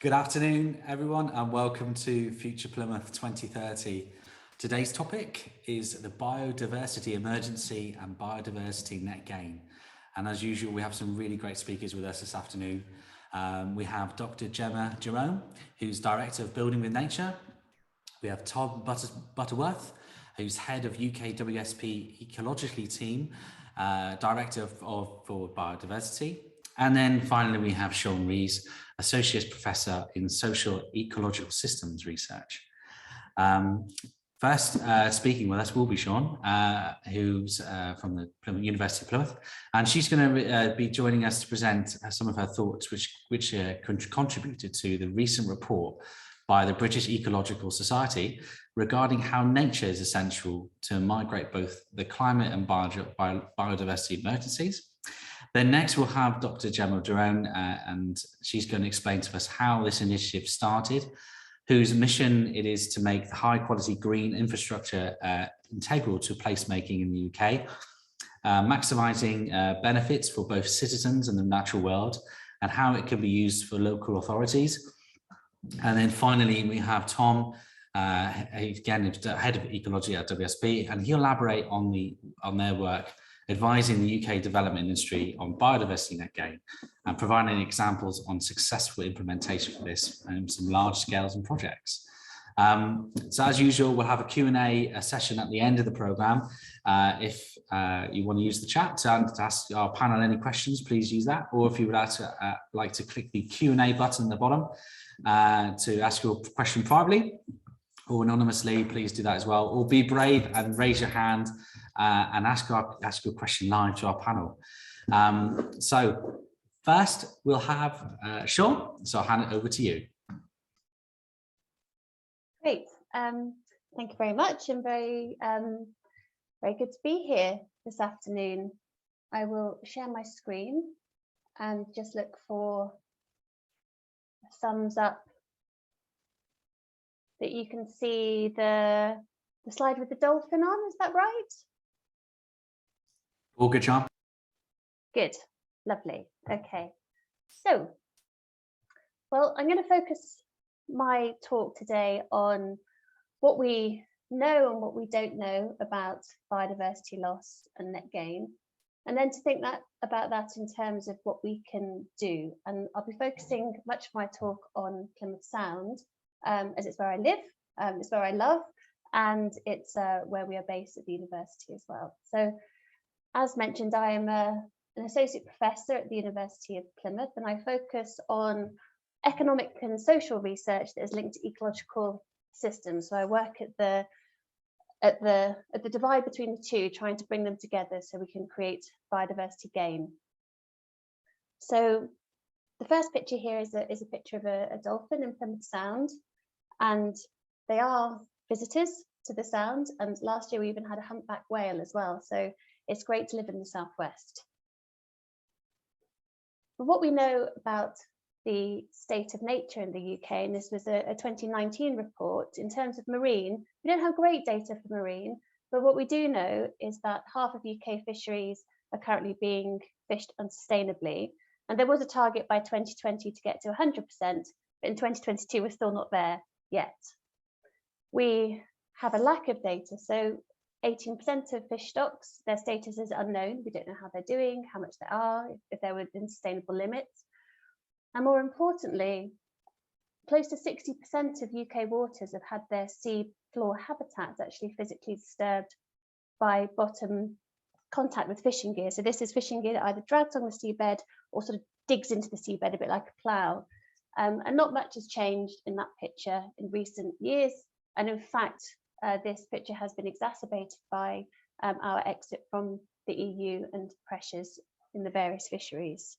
Good afternoon, everyone, and welcome to Future Plymouth 2030. Today's topic is the Biodiversity Emergency and Biodiversity Net Gain. And as usual, we have some really great speakers with us this afternoon. We have Dr. Gemma Jerome, who's Director of Building with Nature. We have Tom Butterworth, who's Head of UK WSP Ecology Team, Director for Biodiversity. And then finally, we have Sian Rees, Associate Professor in Social Ecological Systems Research. First, speaking with us will be Sian, who's from the University of Plymouth, and she's going to be joining us to present some of her thoughts, which contributed to the recent report by the British Ecological Society regarding how nature is essential to migrate both the climate and biodiversity emergencies. Then next we'll have Dr. Gemma Jerome, and she's going to explain to us how this initiative started, whose mission it is to make the high quality green infrastructure integral to placemaking in the UK, maximising benefits for both citizens and the natural world, and how it can be used for local authorities. And then finally we have Tom, again, Head of Ecology at WSP, and he'll elaborate on their work advising the UK development industry on biodiversity net gain and providing examples on successful implementation for this and some large scales and projects. So as usual, we'll have a Q&A session at the end of the programme. If you want to use the chat to ask our panel any questions, please use that. Or if you would like to click the Q&A button at the bottom to ask your question privately or anonymously, please do that as well. Or be brave and raise your hand and ask your question live to our panel. So first we'll have Sian, so I'll hand it over to you. Great, thank you very much, and very good to be here this afternoon. I will share my screen and just look for a thumbs up that you can see the slide with the dolphin on, is that right? All good, Sian? Good, lovely. Okay, so, well, I'm going to focus my talk today on what we know and what we don't know about biodiversity loss and net gain, and then to think about that in terms of what we can do. And I'll be focusing much of my talk on Plymouth Sound, as it's where I live, it's where I love, and it's where we are based at the university as well. So, as mentioned, I am an associate professor at the University of Plymouth, and I focus on economic and social research that is linked to ecological systems. So I work at the divide between the two, trying to bring them together so we can create biodiversity gain. So the first picture here is a picture of a dolphin in Plymouth Sound, and they are visitors to the Sound. And last year we even had a humpback whale as well. So it's great to live in the southwest. But what we know about the state of nature in the UK, and this was a 2019 report, in terms of marine, we don't have great data for marine, but what we do know is that half of UK fisheries are currently being fished unsustainably. And there was a target by 2020 to get to 100%, but in 2022 we're still not there yet. We have a lack of data, so 18% of fish stocks, their status is unknown. We don't know how they're doing, how much they are, if they're within sustainable limits. And more importantly, close to 60% of UK waters have had their sea floor habitats actually physically disturbed by bottom contact with fishing gear. So this is fishing gear that either drags on the seabed or sort of digs into the seabed a bit like a plough. And not much has changed in that picture in recent years. And in fact, this picture has been exacerbated by our exit from the EU and pressures in the various fisheries.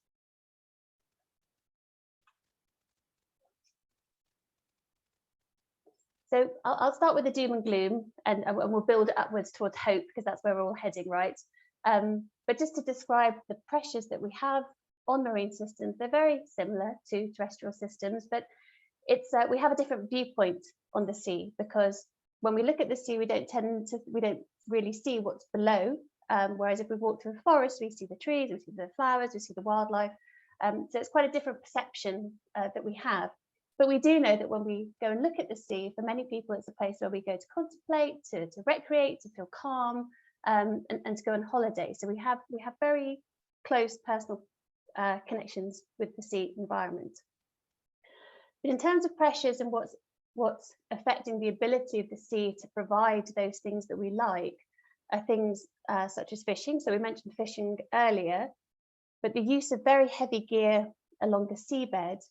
So I'll start with the doom and gloom, and we'll build it upwards towards hope, because that's where we're all heading, right? But just to describe the pressures that we have on marine systems, they're very similar to terrestrial systems, but it's we have a different viewpoint on the sea, because when we look at the sea, we don't really see what's below. Whereas if we walk through a forest, we see the trees, we see the flowers, we see the wildlife. So it's quite a different perception that we have. But we do know that when we go and look at the sea, for many people, it's a place where we go to contemplate, to recreate, to feel calm, and to go on holiday. So we have very close personal connections with the sea environment. But in terms of pressures and what's affecting the ability of the sea to provide those things that we like, are things such as fishing. So we mentioned fishing earlier, but the use of very heavy gear along the seabed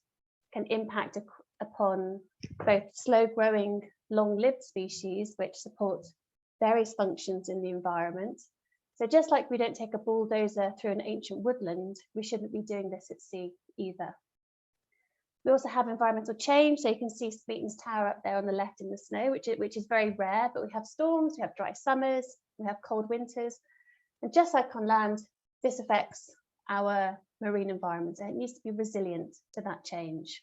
can impact upon both slow-growing, long-lived species, which support various functions in the environment. So just like we don't take a bulldozer through an ancient woodland, we shouldn't be doing this at sea either. We also have environmental change. So you can see Smeaton's Tower up there on the left in the snow, which is very rare, but we have storms, we have dry summers, we have cold winters. And just like on land, this affects our marine environment, and it needs to be resilient to that change.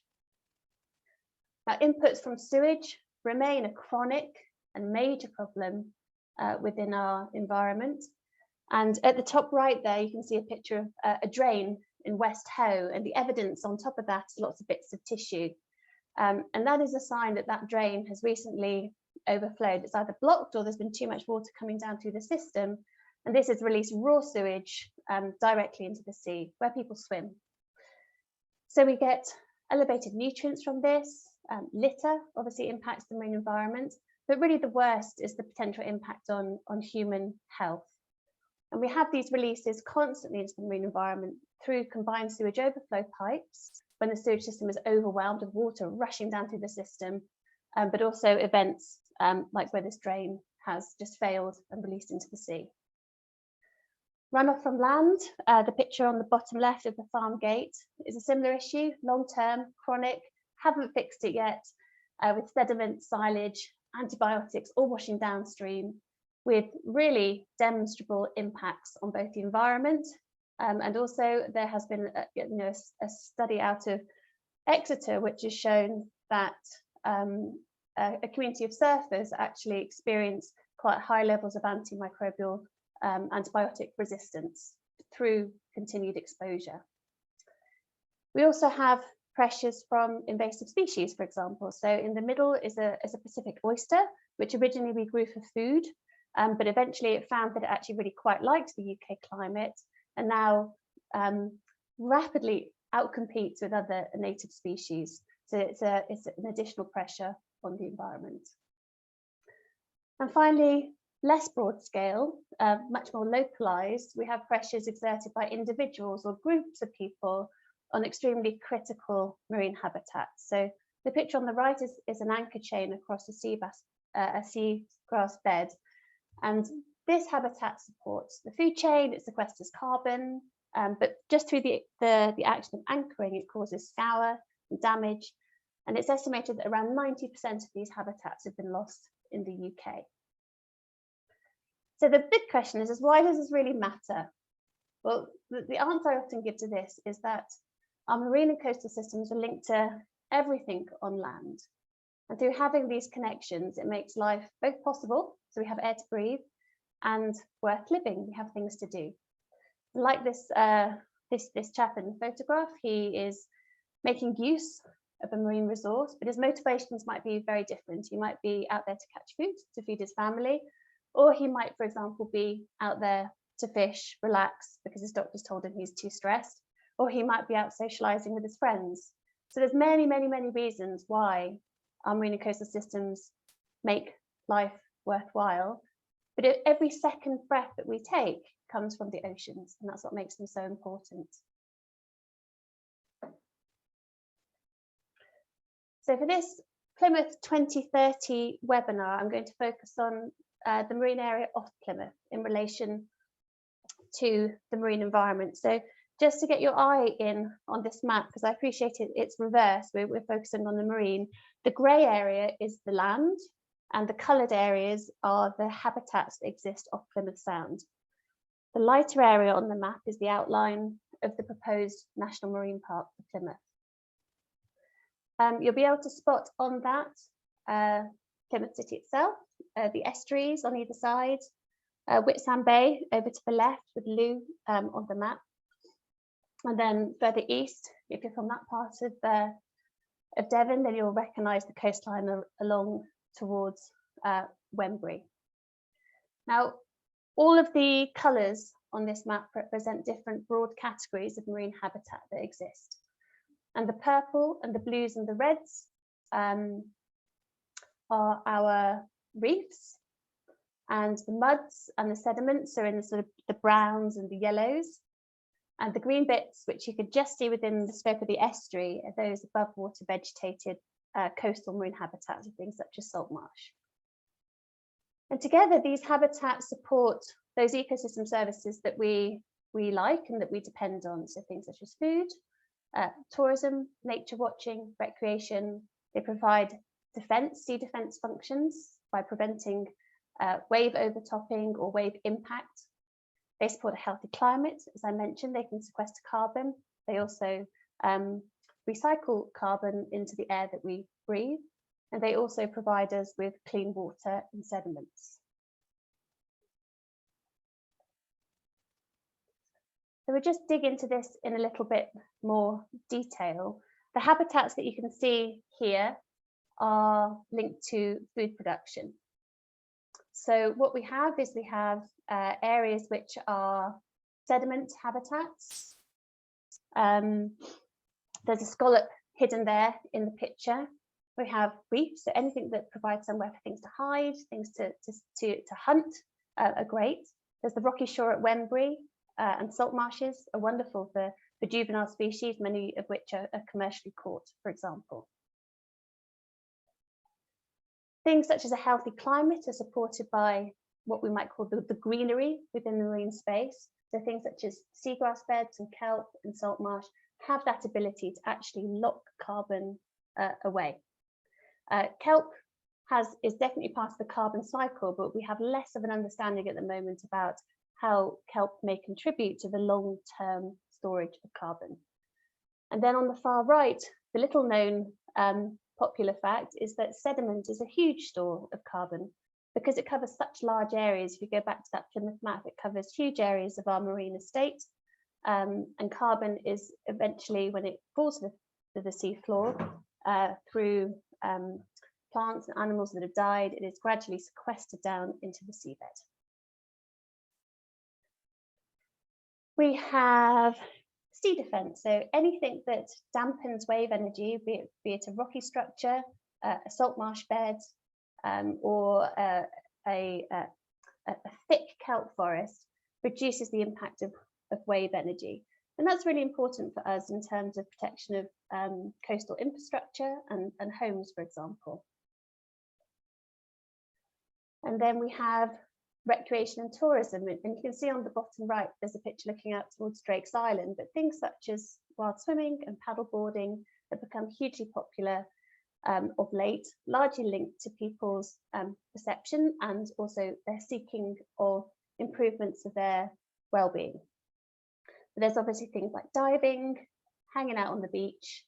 Now, inputs from sewage remain a chronic and major problem within our environment. And at the top right there, you can see a picture of a drain in West Hoe, and the evidence on top of that is lots of bits of tissue. And that is a sign that that drain has recently overflowed. It's either blocked or there's been too much water coming down through the system. And this has released raw sewage directly into the sea where people swim. So we get elevated nutrients from this. Litter obviously impacts the marine environment, but really the worst is the potential impact on human health. And we have these releases constantly into the marine environment through combined sewage overflow pipes, when the sewage system is overwhelmed with water rushing down through the system, but also events like where this drain has just failed and released into the sea. Runoff from land, the picture on the bottom left of the farm gate, is a similar issue, long-term, chronic, haven't fixed it yet, with sediment, silage, antibiotics all washing downstream, with really demonstrable impacts on both the environment, and also there has been a study out of Exeter which has shown that a community of surfers actually experience quite high levels of antimicrobial antibiotic resistance through continued exposure. We also have pressures from invasive species, for example. So in the middle is a Pacific oyster, which originally we grew for food, but eventually it found that it actually really quite liked the UK climate, and now rapidly outcompetes with other native species. So it's an additional pressure on the environment. And finally, less broad scale, much more localized, we have pressures exerted by individuals or groups of people on extremely critical marine habitats. So the picture on the right is an anchor chain across a seagrass bed. And this habitat supports the food chain, it sequesters carbon, but just through the action of anchoring, it causes scour and damage. And it's estimated that around 90% of these habitats have been lost in the UK. So the big question is why does this really matter? Well, the answer I often give to this is that our marine and coastal systems are linked to everything on land. And through having these connections, it makes life both possible, so we have air to breathe, and worth living, we have things to do. Like this chap in the photograph, he is making use of a marine resource, but his motivations might be very different. He might be out there to catch food, to feed his family, or he might, for example, be out there to fish, relax, because his doctor's told him he's too stressed, or he might be out socializing with his friends. So there's many, many, many reasons why our marine and coastal systems make life worthwhile. But every second breath that we take comes from the oceans, and that's what makes them so important. So for this Plymouth 2030 webinar, I'm going to focus on the marine area off Plymouth in relation to the marine environment. So just to get your eye in on this map, because I appreciate it's reversed, we're focusing on the marine. The grey area is the land, and the coloured areas are the habitats that exist off Plymouth Sound. The lighter area on the map is the outline of the proposed National Marine Park for Plymouth. You'll be able to spot on that Plymouth City itself, the estuaries on either side, Whitsand Bay over to the left with Looe on the map. And then further east, if you're from that part of of Devon, then you'll recognise the coastline along towards Wembury. Now, all of the colours on this map represent different broad categories of marine habitat that exist. And the purple and the blues and the reds are our reefs, and the muds and the sediments are in the sort of the browns and the yellows. And the green bits, which you could just see within the scope of the estuary, are those above water vegetated coastal marine habitats, things such as salt marsh. And together, these habitats support those ecosystem services that we like and that we depend on. So things such as food, tourism, nature watching, recreation. They provide defense, sea defense functions by preventing wave overtopping or wave impact. They support a healthy climate. As I mentioned, they can sequester carbon. They also recycle carbon into the air that we breathe. And they also provide us with clean water and sediments. So we'll just dig into this in a little bit more detail. The habitats that you can see here are linked to food production. So what we have is areas which are sediment habitats. There's a scallop hidden there in the picture. We have reefs, so anything that provides somewhere for things to hide, things to hunt are great. There's the rocky shore at Wembury, and salt marshes are wonderful for juvenile species, many of which are commercially caught, for example. Things such as a healthy climate are supported by what we might call the greenery within the marine space. So things such as seagrass beds and kelp and salt marsh have that ability to actually lock carbon away. Kelp is definitely part of the carbon cycle, but we have less of an understanding at the moment about how kelp may contribute to the long-term storage of carbon. And then on the far right, the little known popular fact is that sediment is a huge store of carbon because it covers such large areas. If you go back to that Plymouth map, it covers huge areas of our marine estate. And carbon is eventually, when it falls to the sea floor, through plants and animals that have died, it is gradually sequestered down into the seabed. We have sea defense, so anything that dampens wave energy, be it a rocky structure, a salt marsh bed, or a thick kelp forest, reduces the impact of wave energy. And that's really important for us in terms of protection of coastal infrastructure and homes, for example. And then we have recreation and tourism, and you can see on the bottom right there's a picture looking out towards Drake's Island, but things such as wild swimming and paddle boarding have become hugely popular of late, largely linked to people's perception and also their seeking of improvements of their well-being. But there's obviously things like diving, hanging out on the beach,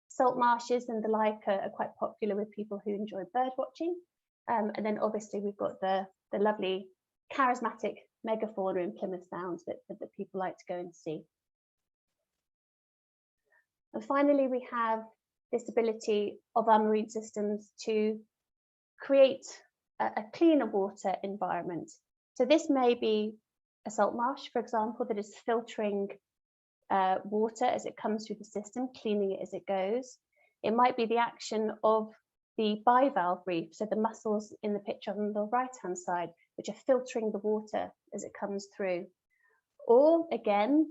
salt marshes and the like are quite popular with people who enjoy bird watching, and then obviously we've got the lovely charismatic megafauna in Plymouth Sound that people like to go and see. And finally, we have this ability of our marine systems to create a cleaner water environment. So this may be a salt marsh, for example, that is filtering water as it comes through the system, cleaning it as it goes. It might be the action of the bivalve reef, so the mussels in the picture on the right-hand side, which are filtering the water as it comes through. Or again,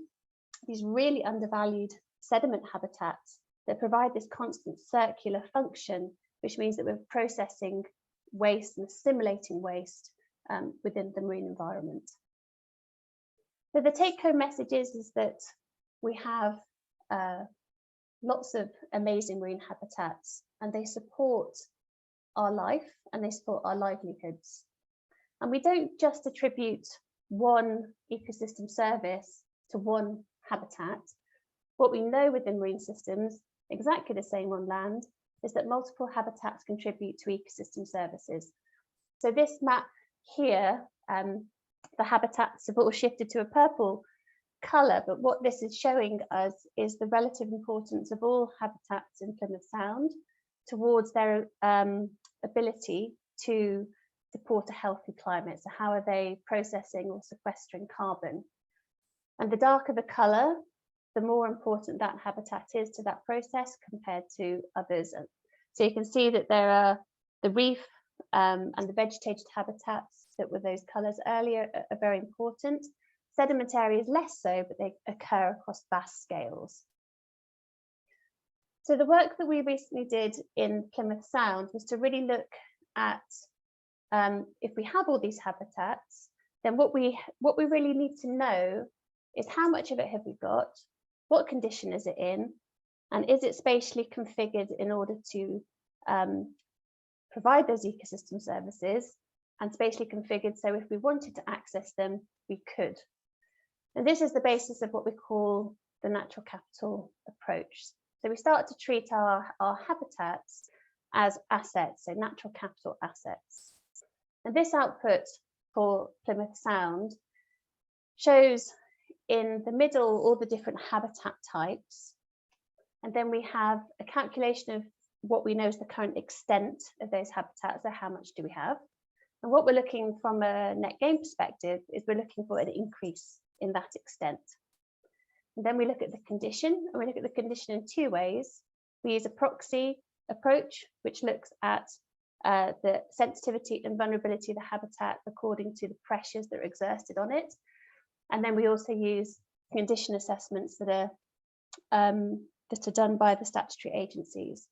these really undervalued sediment habitats that provide this constant circular function, which means that we're processing waste and assimilating waste within the marine environment. So the take-home message is that we have lots of amazing marine habitats, and they support our life and they support our livelihoods. And we don't just attribute one ecosystem service to one habitat. What we know within marine systems, exactly the same on land, is that multiple habitats contribute to ecosystem services. So this map here, the habitats have all shifted to a purple colour, but what this is showing us is the relative importance of all habitats in Plymouth Sound towards their ability to support a healthy climate. So how are they processing or sequestering carbon? And the darker the colour, the more important that habitat is to that process compared to others. So you can see that there are the reef and the vegetated habitats that were those colours earlier are very important. Sedimentary is less so, but they occur across vast scales. So the work that we recently did in Plymouth Sound was to really look at if we have all these habitats, then what we really need to know is how much of it have we got, what condition is it in, and is it spatially configured in order to provide those ecosystem services, and spatially configured so if we wanted to access them, we could. And this is the basis of what we call the natural capital approach. So we start to treat our habitats as assets, so natural capital assets. And this output for Plymouth Sound shows in the middle all the different habitat types. And then we have a calculation of what we know is the current extent of those habitats, so how much do we have? And what we're looking from a net gain perspective is we're looking for an increase in that extent. And then we look at the condition, and we look at the condition in two ways. We use a proxy approach, which looks at the sensitivity and vulnerability of the habitat according to the pressures that are exerted on it. And then we also use condition assessments that are done by the statutory agencies.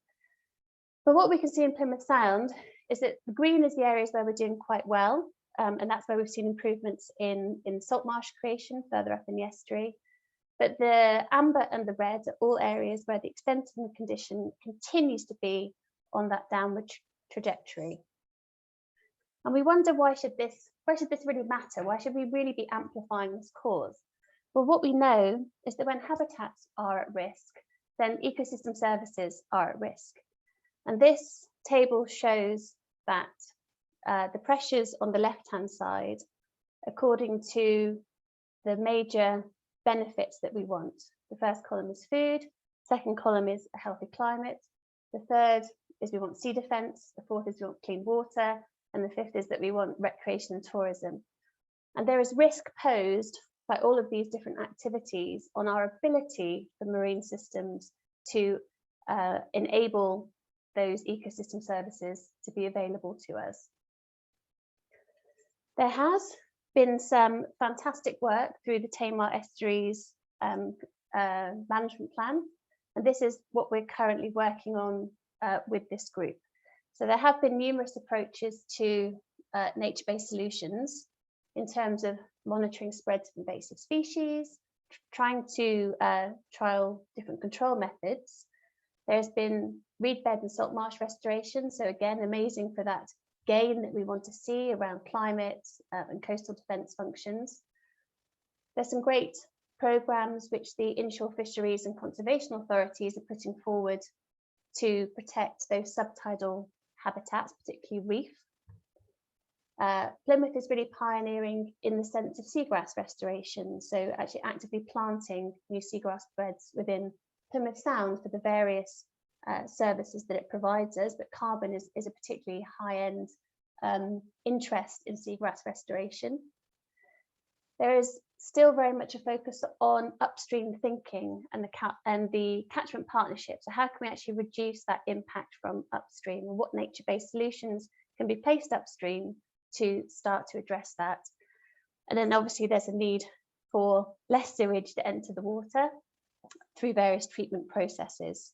But what we can see in Plymouth Sound is that the green is the areas where we're doing quite well, and that's where we've seen improvements in salt marsh creation further up in the estuary. But the amber and the red are all areas where the extent and the condition continues to be on that downward trajectory. And we wonder, why should this really matter? Why should we really be amplifying this cause? Well, what we know is that when habitats are at risk, then ecosystem services are at risk. And this table shows that the pressures on the left-hand side, according to the major benefits that we want. The first column is food, second column is a healthy climate, the third is we want sea defence, the fourth is we want clean water, and the fifth is that we want recreation and tourism. And there is risk posed by all of these different activities on our ability for marine systems to enable those ecosystem services to be available to us. There has been some fantastic work through the Tamar Estuaries management plan, and this is what we're currently working on with this group. So there have been numerous approaches to nature-based solutions in terms of monitoring spreads of invasive species, trying to trial different control methods. There's been reed bed and salt marsh restoration, so again, amazing for that gain that we want to see around climate and coastal defence functions. There's some great programmes which the inshore fisheries and conservation authorities are putting forward to protect those subtidal habitats, particularly reef. Plymouth is really pioneering in the sense of seagrass restoration, so actually actively planting new seagrass beds within Plymouth Sound for the various services that it provides us, but carbon is a particularly high-end interest in seagrass restoration. There is still very much a focus on upstream thinking and the catchment partnership. So how can we actually reduce that impact from upstream, and what nature-based solutions can be placed upstream to start to address that? And then obviously there's a need for less sewage to enter the water through various treatment processes.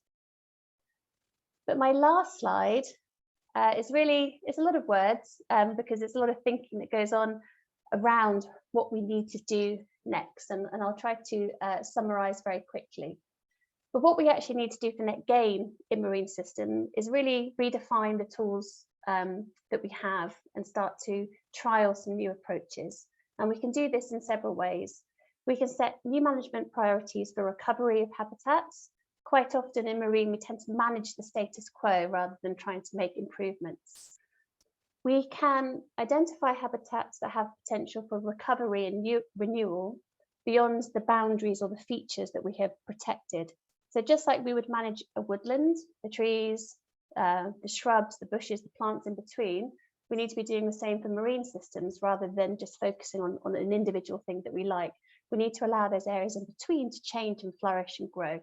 But my last slide is a lot of words because there's a lot of thinking that goes on around what we need to do next, and I'll try to summarize very quickly. But what we actually need to do for net gain in marine system is really redefine the tools that we have and start to trial some new approaches. And we can do this in several ways. We can set new management priorities for recovery of habitats. Quite often in marine, we tend to manage the status quo rather than trying to make improvements. We can identify habitats that have potential for recovery and renewal beyond the boundaries or the features that we have protected. So just like we would manage a woodland, the trees, the shrubs, the bushes, the plants in between, we need to be doing the same for marine systems rather than just focusing on an individual thing that we like. We need to allow those areas in between to change and flourish and grow.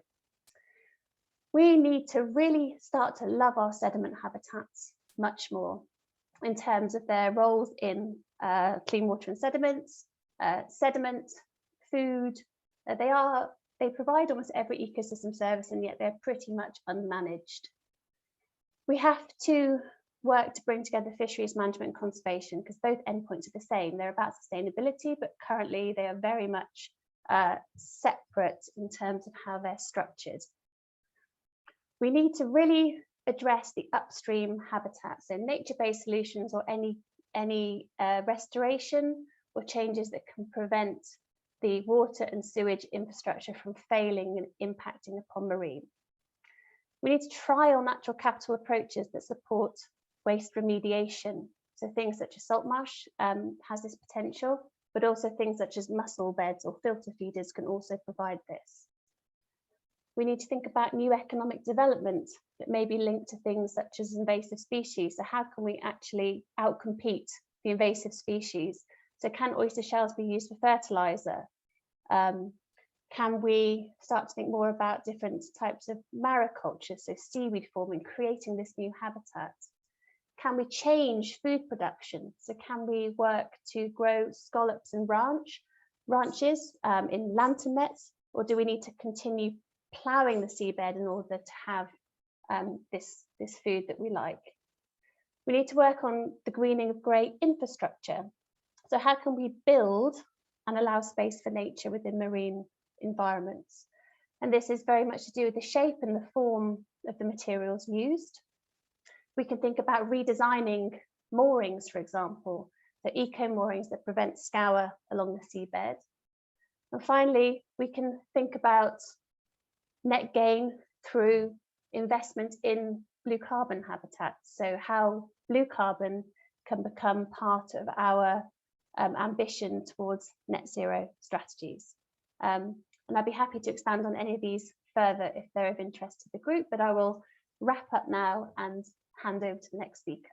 We need to really start to love our sediment habitats much more in terms of their roles in clean water and sediments, sediment, food. They provide almost every ecosystem service, and yet they're pretty much unmanaged. We have to work to bring together fisheries management and conservation, because both endpoints are the same. They're about sustainability, but currently they are very much separate in terms of how they're structured. We need to really address the upstream habitats, so nature-based solutions or any restoration or changes that can prevent the water and sewage infrastructure from failing and impacting upon marine. We need to trial natural capital approaches that support waste remediation. So things such as salt marsh has this potential, but also things such as mussel beds or filter feeders can also provide this. We need to think about new economic development that may be linked to things such as invasive species. So how can we actually outcompete the invasive species? So can oyster shells be used for fertilizer? Can we start to think more about different types of mariculture, so seaweed forming, creating this new habitat? Can we change food production? So can we work to grow scallops and branches in lantern nets, or do we need to continue ploughing the seabed in order to have this food that we like? We need to work on the greening of grey infrastructure. So how can we build and allow space for nature within marine environments? And this is very much to do with the shape and the form of the materials used. We can think about redesigning moorings, for example, so eco moorings that prevent scour along the seabed. And finally, we can think about net gain through investment in blue carbon habitats. So how blue carbon can become part of our ambition towards net zero strategies. And I'd be happy to expand on any of these further if they're of interest to the group, but I will wrap up now and hand over to the next speaker.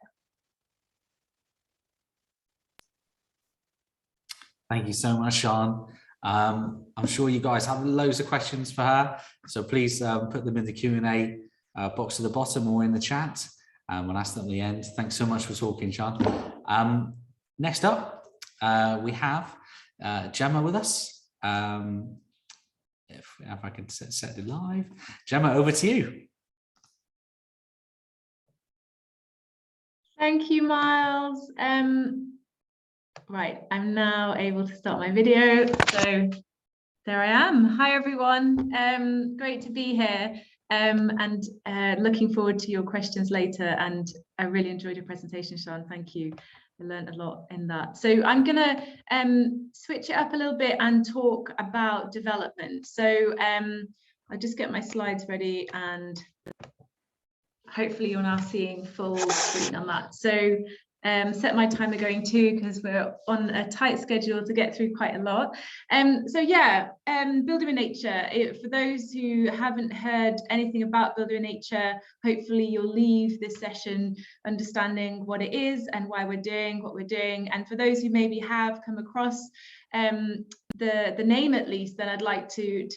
Thank you so much, Sian. I'm sure you guys have loads of questions for her, so please put them in the Q&A box at the bottom or in the chat. We'll ask them at the end. Thanks so much for talking, Sian. Next up, we have Gemma with us. If I can set it live. Gemma, over to you. Thank you, Miles. Right, I'm now able to start my video. So there I am. Hi, everyone. Great to be here and looking forward to your questions later. And I really enjoyed your presentation, Sian. Thank you. I learned a lot in that. So I'm going to switch it up a little bit and talk about development. So I'll just get my slides ready and hopefully you're now seeing full screen on that. So set my timer going too, because we're on a tight schedule to get through quite a lot. So yeah, Builder in Nature. For those who haven't heard anything about Builder in Nature, hopefully you'll leave this session understanding what it is and why we're doing what we're doing. And for those who maybe have come across the name at least, then I'd like to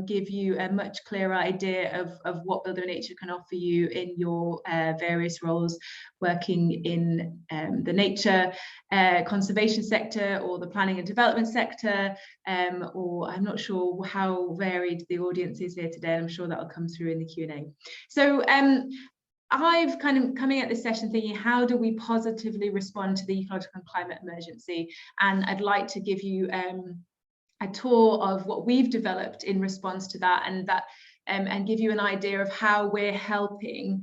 give you a much clearer idea of what Builder in Nature can offer you in your various roles working in the nature conservation sector or the planning and development sector, or I'm not sure how varied the audience is here today. I'm sure that'll come through in the Q&A. So I've kind of coming at this session thinking, how do we positively respond to the ecological and climate emergency? And I'd like to give you a tour of what we've developed in response to that, and give you an idea of how we're helping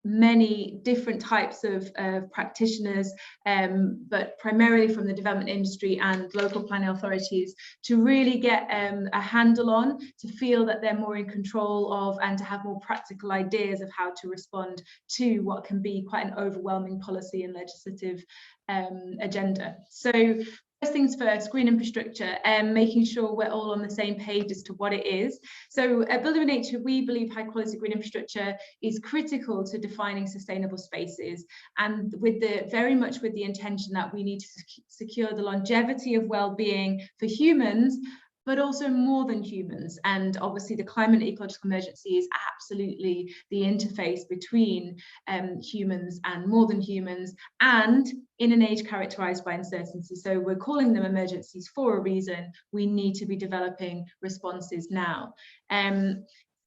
many different types of practitioners, but primarily from the development industry and local planning authorities, to really get a handle on, to feel that they're more in control of, and to have more practical ideas of how to respond to what can be quite an overwhelming policy and legislative agenda. So first things first, green infrastructure, and making sure we're all on the same page as to what it is. So at Building with Nature, we believe high quality green infrastructure is critical to defining sustainable spaces, and very much with the intention that we need to secure the longevity of well-being for humans, but also more than humans. And obviously the climate and ecological emergency is absolutely the interface between humans and more than humans, and in an age characterized by uncertainty. So we're calling them emergencies for a reason. We need to be developing responses now.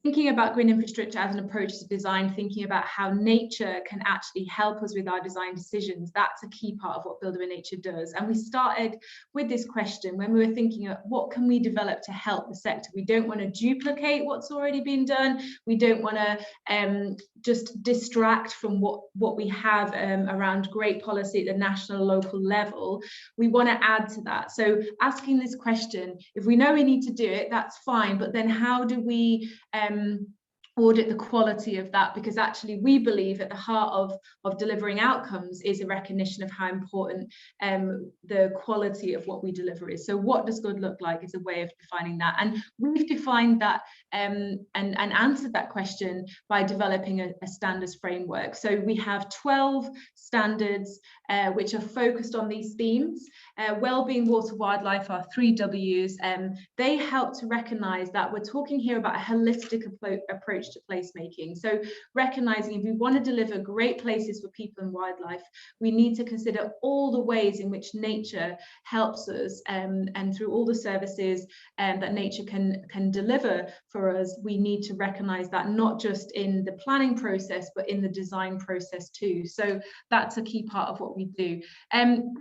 Thinking about green infrastructure as an approach to design, thinking about how nature can actually help us with our design decisions, that's a key part of what Building with Nature does. And we started with this question when we were thinking of what can we develop to help the sector. We don't want to duplicate what's already been done. We don't want to just distract from what we have around great policy at the national, local level. We want to add to that. So asking this question, if we know we need to do it, that's fine, but then how do we audit the quality of that? Because actually we believe at the heart of delivering outcomes is a recognition of how important the quality of what we deliver is. So what does good look like is a way of defining that, and we've defined that and answered that question by developing a standards framework. So we have 12 standards which are focused on these themes. Wellbeing, water, wildlife are 3 Ws. They help to recognize that we're talking here about a holistic approach to placemaking. So recognizing if we want to deliver great places for people and wildlife, we need to consider all the ways in which nature helps us, and through all the services that nature can deliver for us, we need to recognize that not just in the planning process, but in the design process too. So that's a key part of what we do.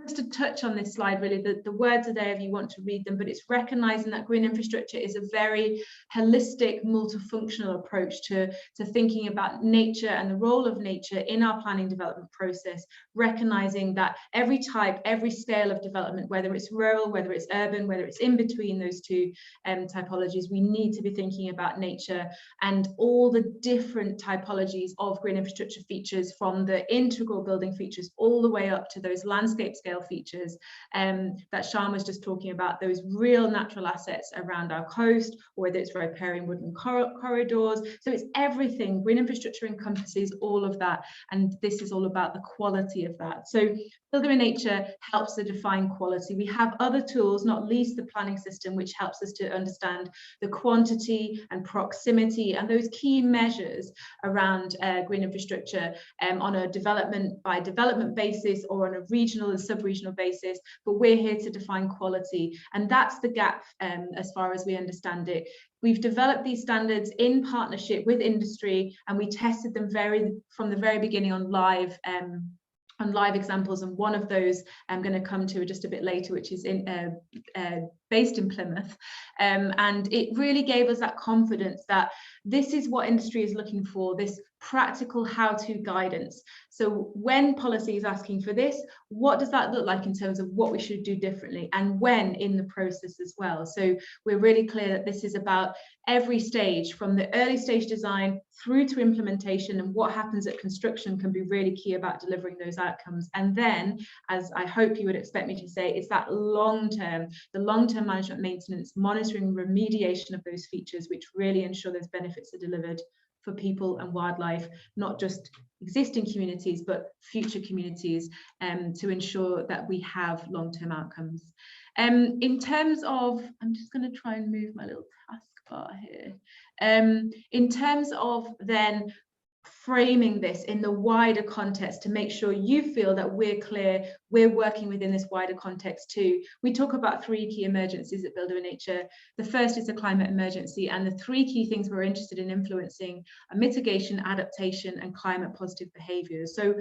Just to touch on this slide, really, the words are there if you want to read them, but it's recognizing that green infrastructure is a very holistic, multifunctional approach to thinking about nature and the role of nature in our planning development process, recognizing that every type, every scale of development, whether it's rural, whether it's urban, whether it's in between those two typologies, we need to be thinking about nature and all the different typologies of green infrastructure features, from the integral building features all the way up to those landscape scale features that Sian was just talking about, those real natural assets around our coast, or whether it's riparian woodland corridors. So it's everything. Green infrastructure encompasses all of that, and this is all about the quality of that. So Building with Nature helps to define quality. We have other tools, not least the planning system, which helps us to understand the quantity and proximity and those key measures around green infrastructure on a development by development basis or on a regional and sub-regional basis, but we're here to define quality, and that's the gap as far as we understand it. We've developed these standards in partnership with industry, and we tested them from the very beginning on live examples, and one of those I'm going to come to just a bit later, which is based in Plymouth, and it really gave us that confidence that this is what industry is looking for, this practical how-to guidance. So when policy is asking for this, what does that look like in terms of what we should do differently, and when in the process as well. So we're really clear that this is about every stage, from the early stage design through to implementation, and what happens at construction can be really key about delivering those outcomes. And then, as I hope you would expect me to say, it's that the long-term management, maintenance, monitoring, remediation of those features, which really ensure those benefits are delivered for people and wildlife, not just existing communities, but future communities, to ensure that we have long-term outcomes. In terms of, I'm just going to try and move my little taskbar here. In terms of then framing this in the wider context to make sure you feel that we're clear, we're working within this wider context too. We talk about 3 key emergencies at Building with Nature. The first is the climate emergency, and the 3 key things we're interested in influencing are mitigation, adaptation, and climate positive behaviours. So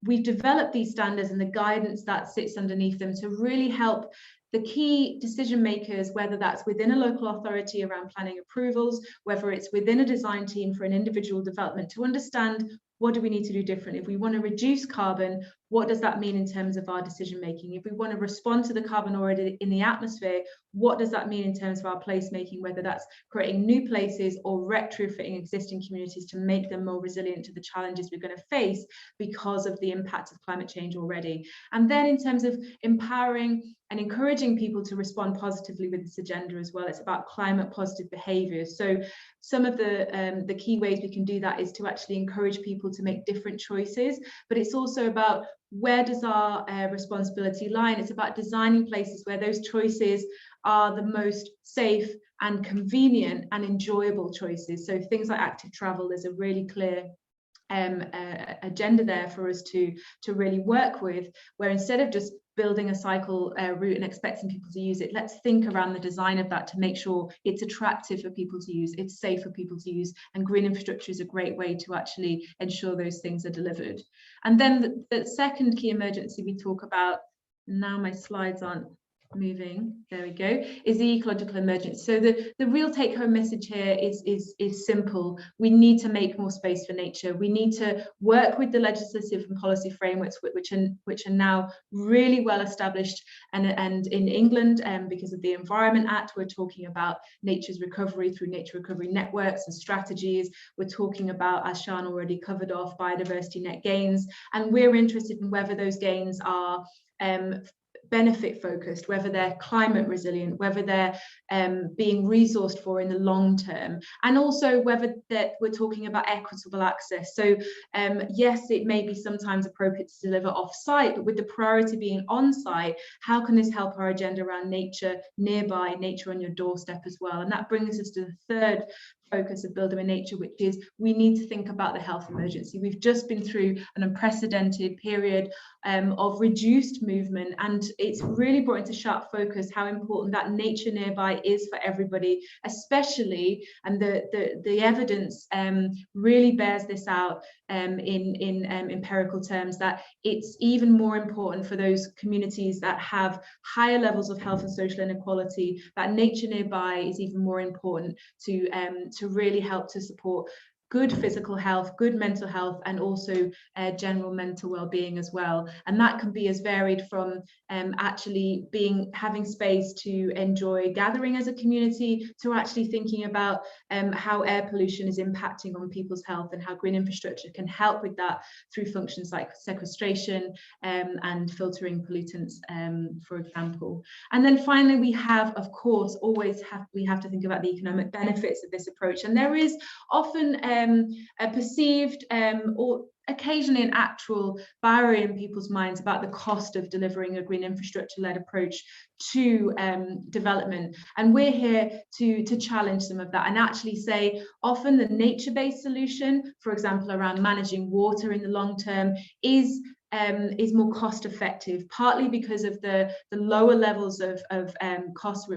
we've developed these standards and the guidance that sits underneath them to really help the key decision makers, whether that's within a local authority around planning approvals, whether it's within a design team for an individual development, to understand what do we need to do differently. If we want to reduce carbon, what does that mean in terms of our decision making? If we want to respond to the carbon already in the atmosphere, what does that mean in terms of our placemaking, whether that's creating new places or retrofitting existing communities to make them more resilient to the challenges we're going to face because of the impact of climate change already. And then in terms of empowering and encouraging people to respond positively with this agenda as well. It's about climate positive behaviours. So some of the key ways we can do that is to actually encourage people to make different choices, but it's also about where does our responsibility lie, and it's about designing places where those choices are the most safe and convenient and enjoyable choices. So things like active travel, there's a really clear agenda there for us to really work with, where instead of just building a cycle route and expecting people to use it, let's think around the design of that to make sure it's attractive for people to use, it's safe for people to use, and green infrastructure is a great way to actually ensure those things are delivered. And then the second key emergency we talk about, now my slides aren't moving, there we go, is the ecological emergency. So the real take-home message here is simple. We need to make more space for nature. We need to work with the legislative and policy frameworks which are now really well established, and in England, because of the Environment Act, we're talking about nature's recovery through nature recovery networks and strategies. We're talking about, as Sian already covered off, biodiversity net gains, and we're interested in whether those gains are benefit focused, whether they're climate resilient, whether they're being resourced for in the long term, and also whether that we're talking about equitable access. So yes, it may be sometimes appropriate to deliver off-site, but with the priority being on-site, how can this help our agenda around nature nearby, nature on your doorstep as well? And that brings us to the third focus of Building with Nature, which is we need to think about the health emergency. We've just been through an unprecedented period of reduced movement, and it's really brought into sharp focus how important that nature nearby is for everybody, especially, and the evidence really bears this out in empirical terms, that it's even more important for those communities that have higher levels of health and social inequality, that nature nearby is even more important to really help to support good physical health, good mental health, and also general mental well-being as well. And that can be as varied from actually having space to enjoy gathering as a community, to actually thinking about how air pollution is impacting on people's health, and how green infrastructure can help with that through functions like sequestration and filtering pollutants, for example. And then finally, we have, of course, we have to think about the economic benefits of this approach. And there is often a perceived or occasionally an actual barrier in people's minds about the cost of delivering a green infrastructure-led approach to development. And we're here to challenge some of that and actually say often the nature-based solution, for example, around managing water in the long term, is more cost effective, partly because of the lower levels of cost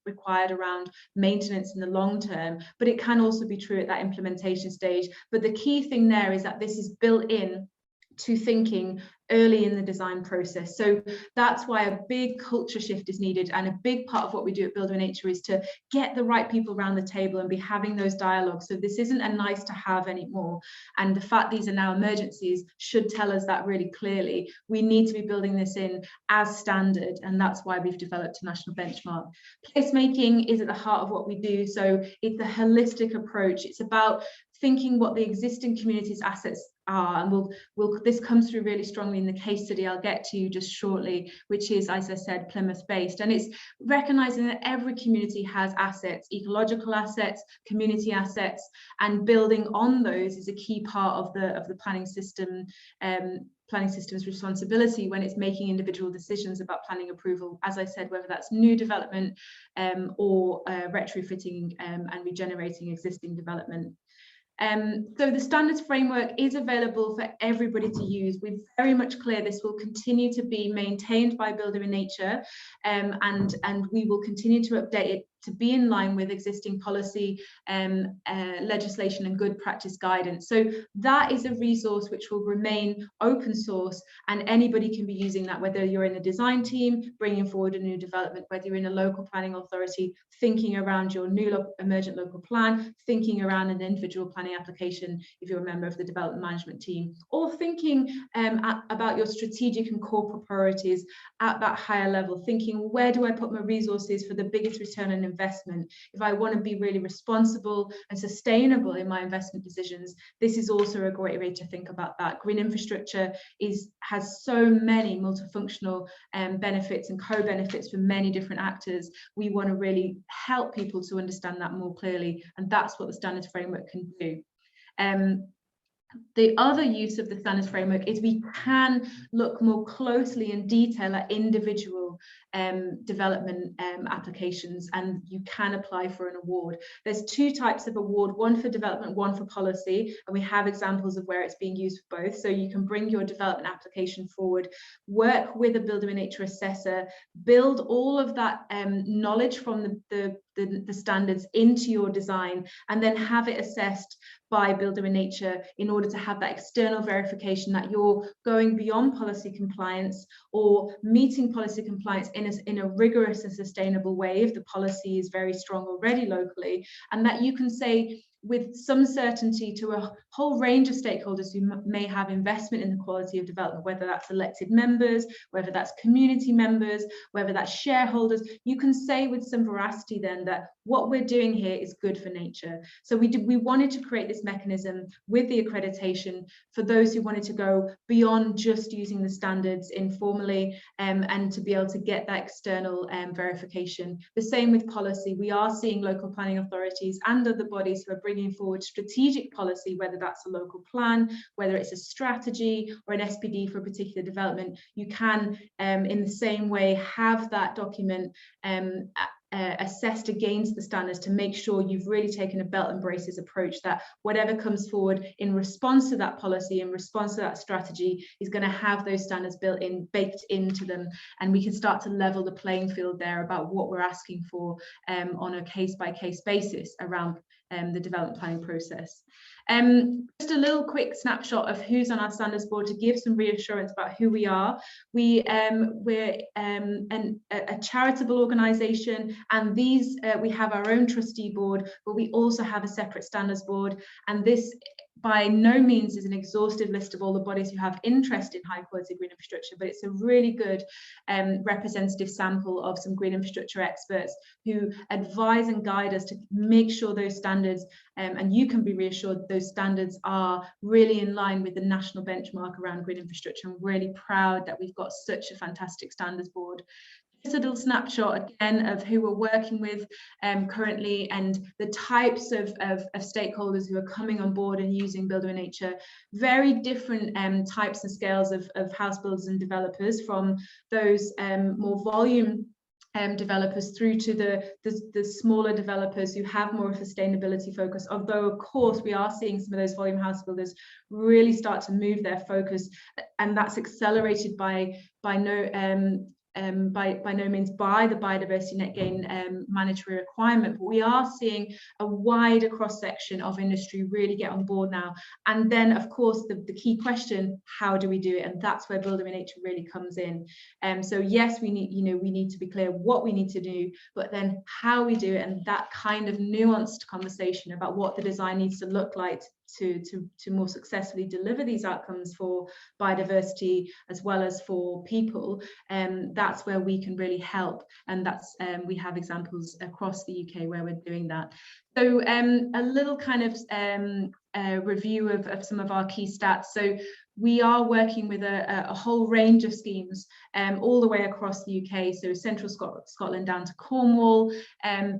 required around maintenance in the long term, but it can also be true at that implementation stage. But the key thing there is that this is built in to thinking early in the design process. So that's why a big culture shift is needed, and a big part of what we do at Building with Nature is to get the right people around the table and be having those dialogues. So this isn't a nice to have anymore, and the fact these are now emergencies should tell us that really clearly. We need to be building this in as standard, and that's why we've developed a national benchmark. Placemaking is at the heart of what we do, so it's a holistic approach. It's about thinking what the existing community's assets are, and this comes through really strongly in the case study I'll get to just shortly, which is, as I said, Plymouth based, and it's recognizing that every community has assets, ecological assets, community assets, and building on those is a key part of the planning system. Planning system's responsibility when it's making individual decisions about planning approval, as I said, whether that's new development or retrofitting and regenerating existing development. So the standards framework is available for everybody to use. We're very much clear this will continue to be maintained by Building with Nature, and we will continue to update it to be in line with existing policy, legislation and good practice guidance. So that is a resource which will remain open source, and anybody can be using that, whether you're in a design team bringing forward a new development, whether you're in a local planning authority thinking around your new emergent local plan, thinking around an individual planning planning application if you're a member of the development management team, or thinking about your strategic and corporate priorities at that higher level, thinking, where do I put my resources for the biggest return on investment? If I want to be really responsible and sustainable in my investment decisions, this is also a great way to think about that. Green infrastructure has so many multifunctional benefits and co-benefits for many different actors. We want to really help people to understand that more clearly, and that's what the standards framework can do. The other use of the standards framework is we can look more closely in detail at individual development applications, and you can apply for an award. There's two types of award, one for development, one for policy, and we have examples of where it's being used for both. So you can bring your development application forward, work with a builder in nature assessor, build all of that knowledge from the standards into your design, and then have it assessed by builder in nature in order to have that external verification that you're going beyond policy compliance or meeting policy compliance in a rigorous and sustainable way if the policy is very strong already locally, and that you can say with some certainty to a whole range of stakeholders who may have investment in the quality of development, whether that's elected members, whether that's community members, whether that's shareholders, you can say with some veracity then that what we're doing here is good for nature. So we wanted to create this mechanism with the accreditation for those who wanted to go beyond just using the standards informally and to be able to get that external verification. The same with policy. We are seeing local planning authorities and other bodies who are bringing forward strategic policy, whether that's a local plan, whether it's a strategy or an SPD for a particular development. You can, in the same way, have that document assessed against the standards to make sure you've really taken a belt and braces approach, that whatever comes forward in response to that policy, in response to that strategy, is going to have those standards baked into them, and we can start to level the playing field there about what we're asking for on a case-by-case basis around the development planning process. Just a little quick snapshot of who's on our standards board to give some reassurance about who we are. We're a charitable organisation, and we have our own trustee board, but we also have a separate standards board, and this by no means is an exhaustive list of all the bodies who have interest in high quality green infrastructure, but it's a really good representative sample of some green infrastructure experts who advise and guide us to make sure those standards, and you can be reassured those standards are really in line with the national benchmark around green infrastructure. I'm really proud that we've got such a fantastic standards board. Just a little snapshot again of who we're working with currently and the types of stakeholders who are coming on board and using Builder in Nature. Very different types and scales of house builders and developers, from those more volume developers through to the smaller developers who have more of a sustainability focus, although of course we are seeing some of those volume house builders really start to move their focus, and that's accelerated by no means by the Biodiversity Net Gain mandatory requirement, but we are seeing a wider cross-section of industry really get on board now. And then of course the key question, how do we do it? And that's where Builder in Nature really comes in. So yes, we need to be clear what we need to do, but then how we do it, and that kind of nuanced conversation about what the design needs to look like to more successfully deliver these outcomes for biodiversity as well as for people, that's where we can really help, and that's we have examples across the UK where we're doing that. So a little kind of review of some of our key stats. So we are working with a whole range of schemes all the way across the UK, so central Scotland down to Cornwall.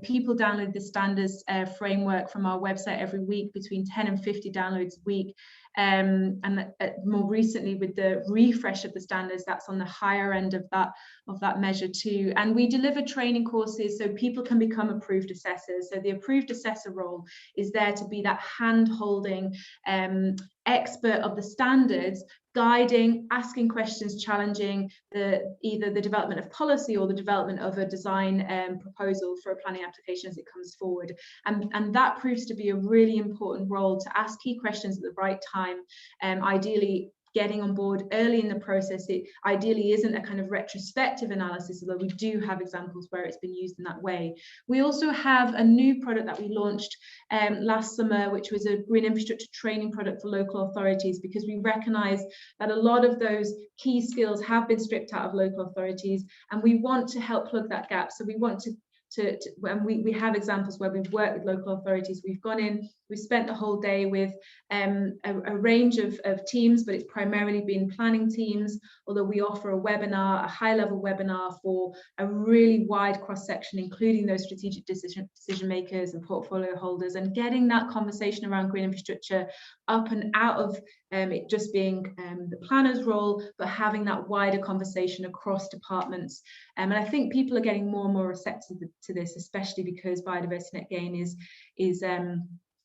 People download the standards framework from our website every week, between 10 and 50 downloads a week. And more recently with the refresh of the standards, that's on the higher end of that measure too. And we deliver training courses so people can become approved assessors. So the approved assessor role is there to be that hand-holding expert of the standards, guiding, asking questions, challenging either the development of policy or the development of a design proposal for a planning application as it comes forward. And that proves to be a really important role, to ask key questions at the right time, ideally getting on board early in the process. It ideally isn't a kind of retrospective analysis, although we do have examples where it's been used in that way. We also have a new product that we launched last summer, which was a green infrastructure training product for local authorities, because we recognise that a lot of those key skills have been stripped out of local authorities, and we want to help plug that gap. So we want to and we have examples where we've worked with local authorities. We've gone in, we've spent the whole day with a range of teams, but it's primarily been planning teams, although we offer a webinar, a high-level webinar for a really wide cross-section, including those strategic decision makers and portfolio holders, and getting that conversation around green infrastructure up and out of it just being the planner's role, but having that wider conversation across departments. And I think people are getting more and more receptive to this, especially because Biodiversity Net Gain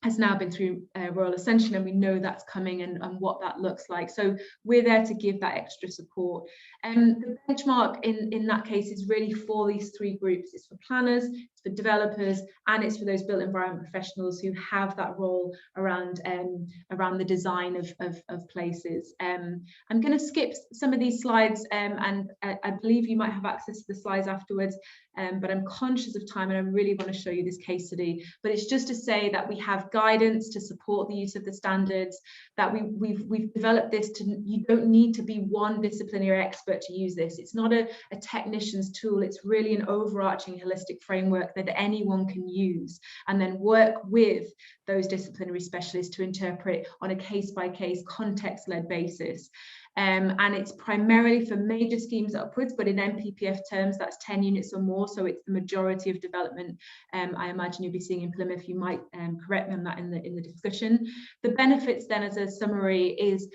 has now been through Royal Ascension, and we know that's coming and what that looks like. So we're there to give that extra support. The benchmark in that case is really for these three groups. It's for planners, it's for developers, and it's for those built environment professionals who have that role around the design of places. I'm going to skip some of these slides, and I believe you might have access to the slides afterwards, but I'm conscious of time and I really want to show you this case study. But it's just to say that we have guidance to support the use of the standards, that we've developed this to, you don't need to be one disciplinary expert to use this. It's not a technician's tool, it's really an overarching holistic framework that anyone can use, and then work with those disciplinary specialists to interpret on a case-by-case context-led basis. And it's primarily for major schemes upwards, but in NPPF terms, that's 10 units or more, so it's the majority of development I imagine you'll be seeing in Plymouth. You might correct me on that in the discussion. The benefits then, as a summary, is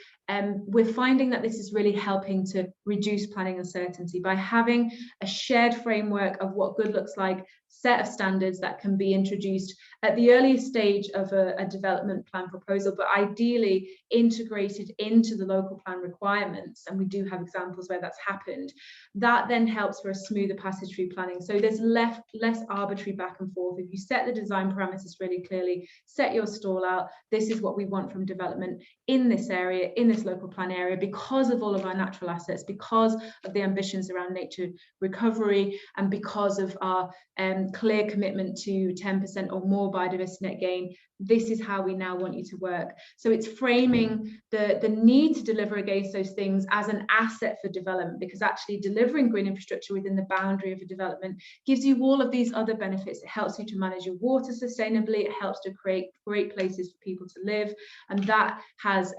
we're finding that this is really helping to reduce planning uncertainty by having a shared framework of what good looks like, set of standards that can be introduced at the earliest stage of a development plan proposal, but ideally integrated into the local plan requirements, and we do have examples where that's happened. That then helps for a smoother passage through planning, so there's less arbitrary back and forth. If you set the design parameters really clearly, set your stall out, this is what we want from development in this area, in this local plan area, because of all of our natural assets, because of the ambitions around nature recovery, and because of our clear commitment to 10% or more biodiversity net gain. This is how we now want you to work. So it's framing the need to deliver against those things as an asset for development, because actually delivering green infrastructure within the boundary of a development gives you all of these other benefits. It helps you to manage your water sustainably, it helps to create great places for people to live, and that has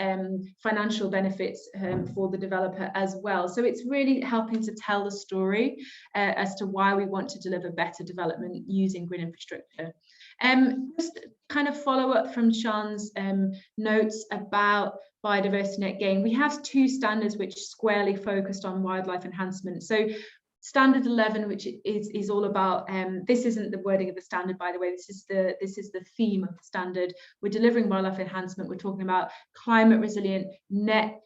financial benefits for the developer as well. So it's really helping to tell the story as to why we want to deliver better development using green infrastructure. Just kind of follow up from Sian's notes about biodiversity net gain. We have two standards which squarely focused on wildlife enhancement. So standard 11, which is all about, this isn't the wording of the standard, by the way, this is the theme of the standard. We're delivering wildlife enhancement, we're talking about climate resilient net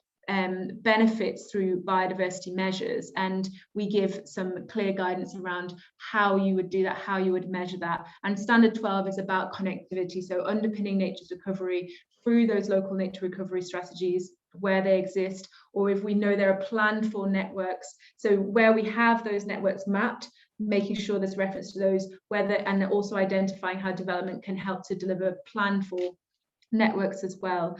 benefits through biodiversity measures, and we give some clear guidance around how you would do that, how you would measure that. And standard 12 is about connectivity, so underpinning nature's recovery through those local nature recovery strategies where they exist, or if we know there are planned for networks, so where we have those networks mapped, making sure there's reference to those, and also identifying how development can help to deliver planned for networks as well.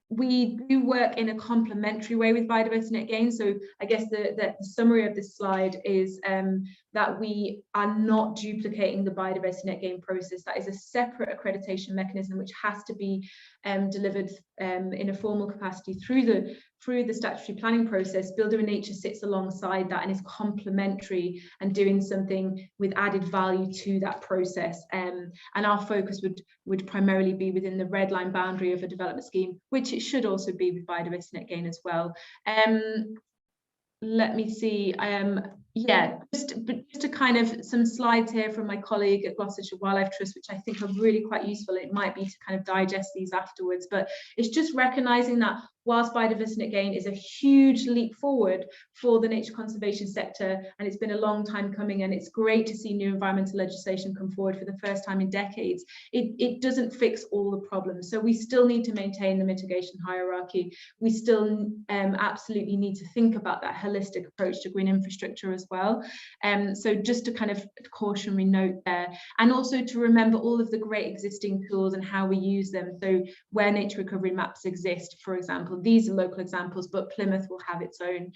We do work in a complementary way with biodiversity net gain. So I guess the summary of this slide is that we are not duplicating the biodiversity net gain process. That is a separate accreditation mechanism which has to be delivered in a formal capacity through the statutory planning process. Builder in Nature sits alongside that and is complementary and doing something with added value to that process. And our focus would primarily be within the red line boundary of a development scheme, which it should also be with biodiversity net gain as well. Let me see. Yeah, just to kind of some slides here from my colleague at Gloucestershire Wildlife Trust, which I think are really quite useful. It might be to kind of digest these afterwards, but it's just recognising that whilst Biodiversity Net Gain is a huge leap forward for the nature conservation sector, and it's been a long time coming, and it's great to see new environmental legislation come forward for the first time in decades, it doesn't fix all the problems. So we still need to maintain the mitigation hierarchy. We still absolutely need to think about that holistic approach to green infrastructure as well. So just a kind of cautionary note there, and also to remember all of the great existing tools and how we use them. So where nature recovery maps exist, for example, these are local examples, but Plymouth will have its own.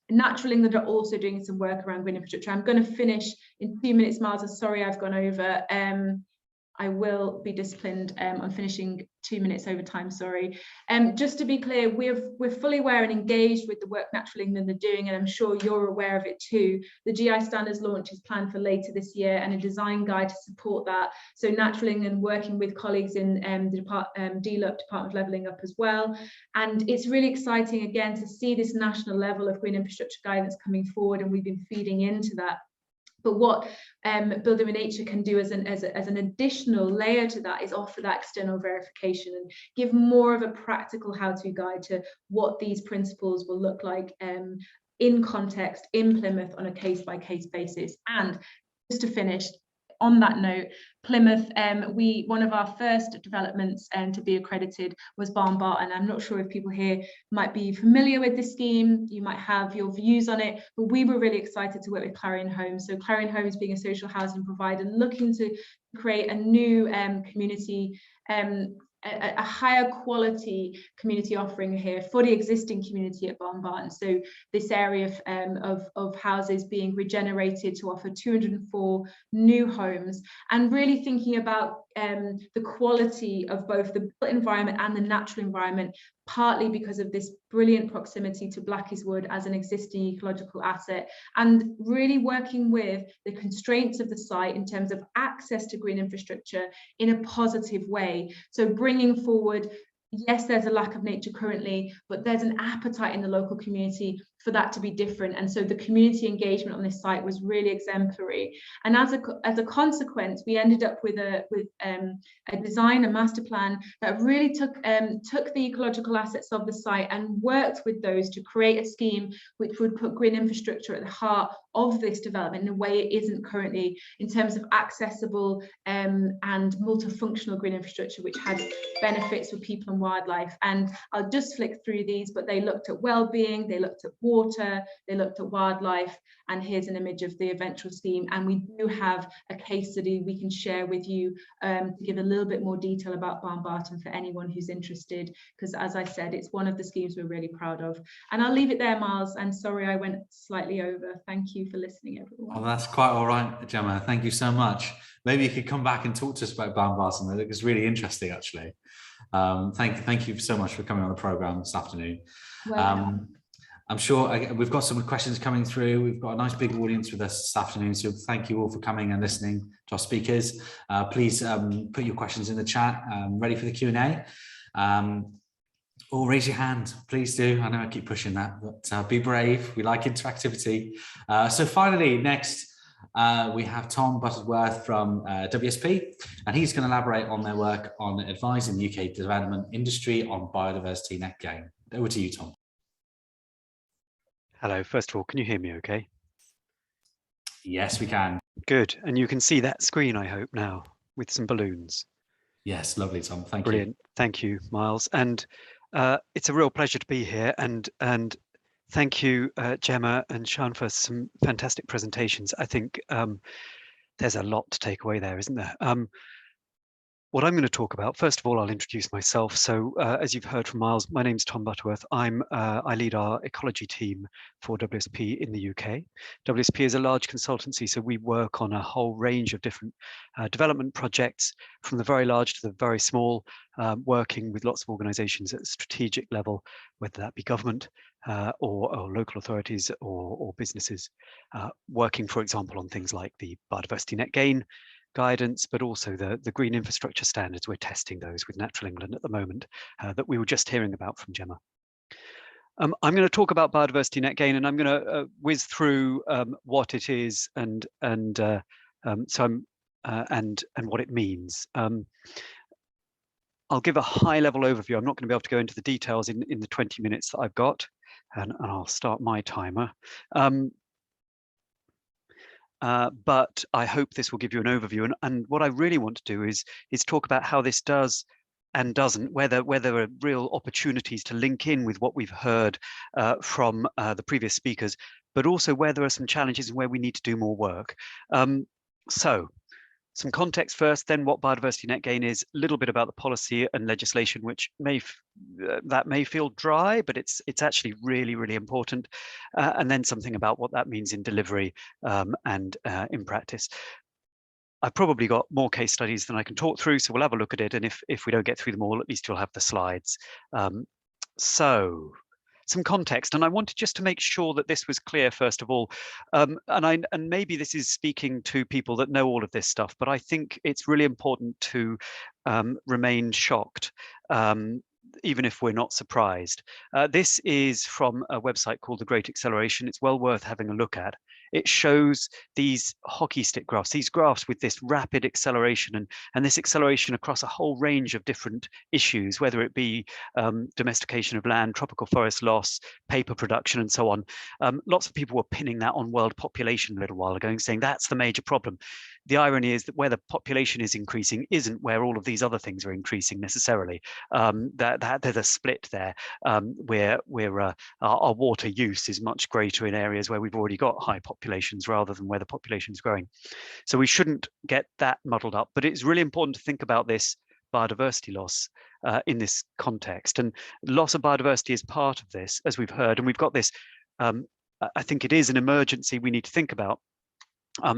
Natural England are also doing some work around green infrastructure. I'm going to finish in 2 minutes, Miles. Sorry, I've gone over. I will be disciplined on finishing 2 minutes over time, sorry. Just to be clear, we're fully aware and engaged with the work Natural England are doing, and I'm sure you're aware of it too. The GI standards launch is planned for later this year, and a design guide to support that. So Natural England working with colleagues in the DLUP, Department of Levelling Up as well. And it's really exciting again to see this national level of green infrastructure guidance coming forward, and we've been feeding into that. But what Building with Nature can do as an additional layer to that is offer that external verification and give more of a practical how-to guide to what these principles will look like in context in Plymouth on a case-by-case basis. And just to finish, on that note, Plymouth, one of our first developments to be accredited was Barnbarton. I'm not sure if people here might be familiar with this scheme, you might have your views on it, but we were really excited to work with Clarion Homes. So Clarion Homes being a social housing provider looking to create a new community, a higher quality community offering here for the existing community at Barnbarton. So this area of houses being regenerated to offer 204 new homes, and really thinking about the quality of both the built environment and the natural environment, partly because of this brilliant proximity to Blackie's Wood as an existing ecological asset, and really working with the constraints of the site in terms of access to green infrastructure in a positive way. So bringing forward, yes, there's a lack of nature currently, but there's an appetite in the local community for that to be different. And so the community engagement on this site was really exemplary. And as a consequence, we ended up with a design, a master plan that really took the ecological assets of the site and worked with those to create a scheme which would put green infrastructure at the heart of this development in a way it isn't currently, in terms of accessible and multifunctional green infrastructure which had benefits for people and wildlife. And I'll just flick through these, but they looked at well-being, they looked at water, they looked at wildlife, and here's an image of the eventual scheme. And we do have a case study we can share with you to give a little bit more detail about Barnbarton for anyone who's interested, because as I said, it's one of the schemes we're really proud of. And I'll leave it there, Miles, and sorry I went slightly over. Thank you for listening, everyone. Oh, that's quite all right, Gemma. Thank you so much. Maybe you could come back and talk to us about Barnbarton. It was really interesting, actually. Thank you so much for coming on the programme this afternoon. I'm sure we've got some questions coming through. We've got a nice big audience with us this afternoon, so thank you all for coming and listening to our speakers. Please put your questions in the chat, ready for the Q&A. Or raise your hand, please do. I know I keep pushing that, but be brave. We like interactivity. So finally, next, we have Tom Butterworth from WSP, and he's going to elaborate on their work on advising the UK development industry on biodiversity net gain. Over to you, Tom. Hello, first of all, can you hear me okay? Yes, we can. Good, and you can see that screen, I hope, now, with some balloons. Yes, lovely, Tom, thank you. Brilliant, thank you, Miles. And it's a real pleasure to be here, and thank you, Gemma and Sian, for some fantastic presentations. I think there's a lot to take away there, isn't there? What I'm going to talk about, first of all, I'll introduce myself. So as you've heard from Miles, my name's Tom Butterworth. I lead our ecology team for WSP in the UK. WSP is a large consultancy, so we work on a whole range of different development projects, from the very large to the very small, working with lots of organisations at a strategic level, whether that be government or local authorities or businesses, working, for example, on things like the Biodiversity Net Gain guidance, but also the green infrastructure standards. We're testing those with Natural England at the moment, that we were just hearing about from Gemma. I'm going to talk about biodiversity net gain, and I'm going to whiz through what it is and what it means. I'll give a high-level overview. I'm not going to be able to go into the details in the 20 minutes that I've got, and I'll start my timer. But I hope this will give you an overview. And what I really want to do is talk about how this does and doesn't, where there are real opportunities to link in with what we've heard from the previous speakers, but also where there are some challenges and where we need to do more work. So some context first, then what biodiversity net gain is, a little bit about the policy and legislation, which may feel dry, but it's actually really, really important, and then something about what that means in delivery and in practice. I've probably got more case studies than I can talk through, so we'll have a look at it, and if we don't get through them all, at least you'll have the slides. So some context, and I wanted just to make sure that this was clear first of all, and maybe this is speaking to people that know all of this stuff, but I think it's really important to remain shocked, even if we're not surprised. This is from a website called The Great Acceleration. It's well worth having a look at. It shows these hockey stick graphs, these graphs with this rapid acceleration and this acceleration across a whole range of different issues, whether it be domestication of land, tropical forest loss, paper production, and so on. Lots of people were pinning that on world population a little while ago and saying that's the major problem. The irony is that where the population is increasing isn't where all of these other things are increasing necessarily. There's a split there where our water use is much greater in areas where we've already got high populations rather than where the population is growing. So we shouldn't get that muddled up, but it's really important to think about this biodiversity loss in this context. And loss of biodiversity is part of this, as we've heard, and we've got this, I think it is an emergency we need to think about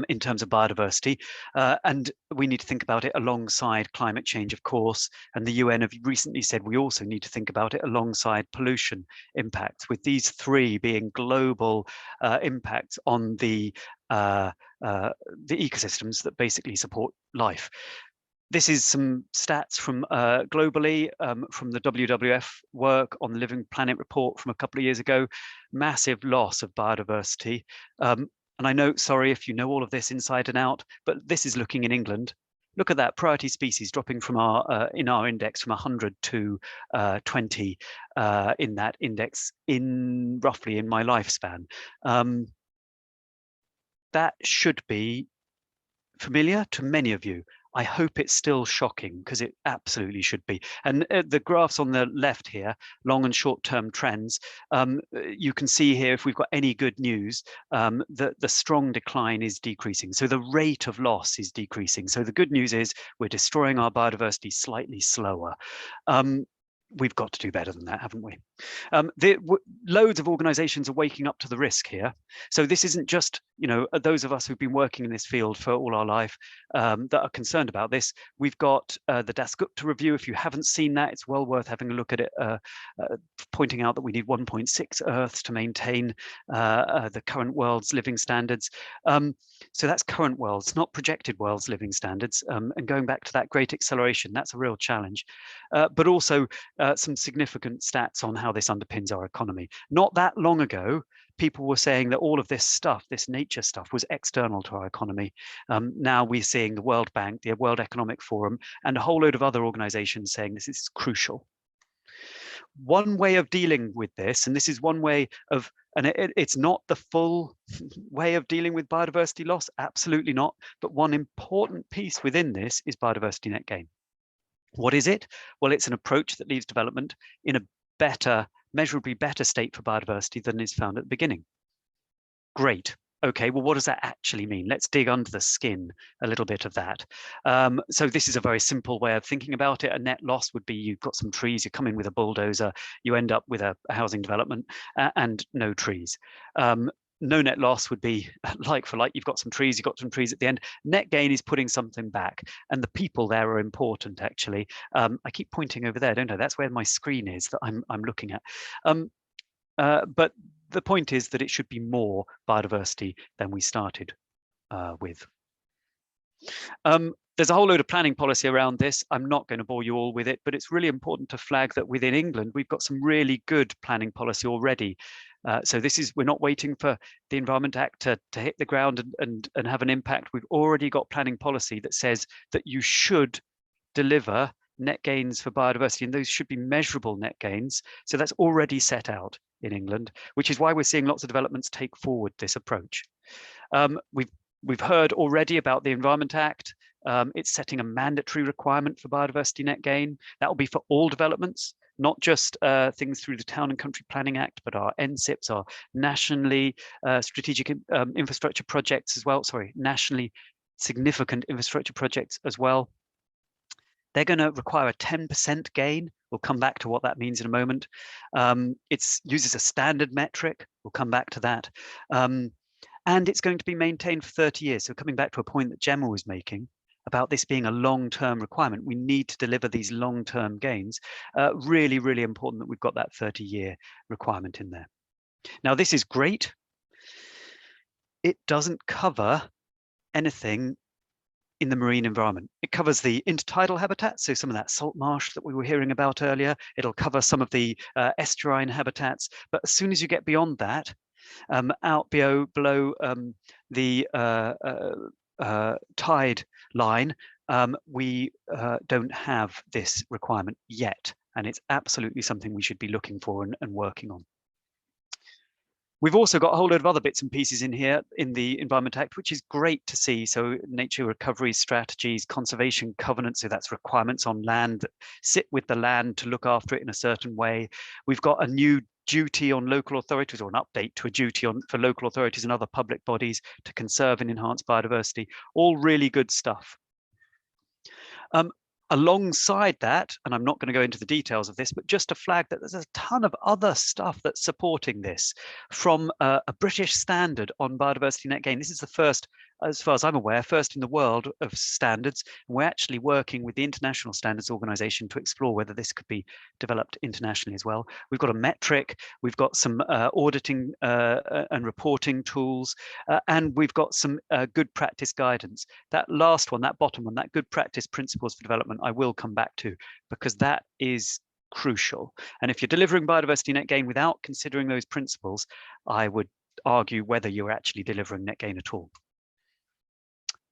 in terms of biodiversity, and we need to think about it alongside climate change, of course, and the UN have recently said we also need to think about it alongside pollution impacts, with these three being global impacts on the ecosystems that basically support life. This is some stats from globally from the WWF work on the Living Planet report from a couple of years ago. Massive loss of biodiversity. And I know, sorry if you know all of this inside and out, but this is looking in England. Look at that priority species dropping from in our index from 100 to 20 in that index roughly in my lifespan. That should be familiar to many of you. I hope it's still shocking, because it absolutely should be. And the graphs on the left here, long and short-term trends, you can see here, if we've got any good news, that the strong decline is decreasing. So the rate of loss is decreasing. So the good news is we're destroying our biodiversity slightly slower. We've got to do better than that, haven't we? Loads of organizations are waking up to the risk here. So this isn't just, those of us who've been working in this field for all our life that are concerned about this. We've got the Dasgupta review. If you haven't seen that, it's well worth having a look at it, pointing out that we need 1.6 Earths to maintain the current world's living standards. So that's current world's, not projected world's living standards. And going back to that great acceleration, that's a real challenge. But also some significant stats on how this underpins our economy. Not that long ago, people were saying that all of this stuff, this nature stuff, was external to our economy. Now we're seeing the World Bank, the World Economic Forum, and a whole load of other organizations saying this is crucial. One way of dealing with this, and this is one way of, and it's not the full way of dealing with biodiversity loss, absolutely not, but one important piece within this is biodiversity net gain. What is it? Well, it's an approach that leaves development in a better, measurably better state for biodiversity than is found at the beginning. Great. Okay, well, what does that actually mean? Let's dig under the skin a little bit of that. So this is a very simple way of thinking about it. A net loss would be you've got some trees, you come in with a bulldozer, you end up with a housing development and no trees. No net loss would be like for like, you've got some trees at the end. Net gain is putting something back, and the people there are important, actually. I keep pointing over there, don't I? That's where my screen is that I'm looking at. But the point is that it should be more biodiversity than we started with. There's a whole load of planning policy around this. I'm not going to bore you all with it, but it's really important to flag that within England, we've got some really good planning policy already. So we're not waiting for the Environment Act to hit the ground and have an impact. We've already got planning policy that says that you should deliver net gains for biodiversity, and those should be measurable net gains. So that's already set out in England, which is why we're seeing lots of developments take forward this approach. We've heard already about the Environment Act. It's setting a mandatory requirement for biodiversity net gain. That will be for all developments, not just things through the Town and Country Planning Act, but our NSIPs, our nationally strategic infrastructure projects as well. Sorry, nationally significant infrastructure projects as well. They're going to require a 10% gain. We'll come back to what that means in a moment. It uses a standard metric. We'll come back to that. And it's going to be maintained for 30 years. So coming back to a point that Gemma was making about this being a long-term requirement, we need to deliver these long-term gains. Really, really important that we've got that 30-year requirement in there. Now, this is great. It doesn't cover anything in the marine environment. It covers the intertidal habitats, so some of that salt marsh that we were hearing about earlier. It'll cover some of the estuarine habitats. But as soon as you get beyond that, out below the tide line, we don't have this requirement yet, and it's absolutely something we should be looking for and working on. We've also got a whole load of other bits and pieces in here in the Environment Act, which is great to see. So nature recovery strategies, conservation covenants, so that's requirements on land that sit with the land to look after it in a certain way. We've got a new duty on local authorities, or an update to a duty for local authorities and other public bodies to conserve and enhance biodiversity. All really good stuff. Alongside that, and I'm not going to go into the details of this, but just to flag that there's a ton of other stuff that's supporting this, from a British standard on biodiversity net gain. This is the first, as far as I'm aware, first in the world of standards. We're actually working with the International Standards Organization to explore whether this could be developed internationally as well. We've got a metric, we've got some auditing and reporting tools, and we've got some good practice guidance. That last one, that bottom one, that good practice principles for development, I will come back to, because that is crucial. And if you're delivering biodiversity net gain without considering those principles, I would argue whether you're actually delivering net gain at all.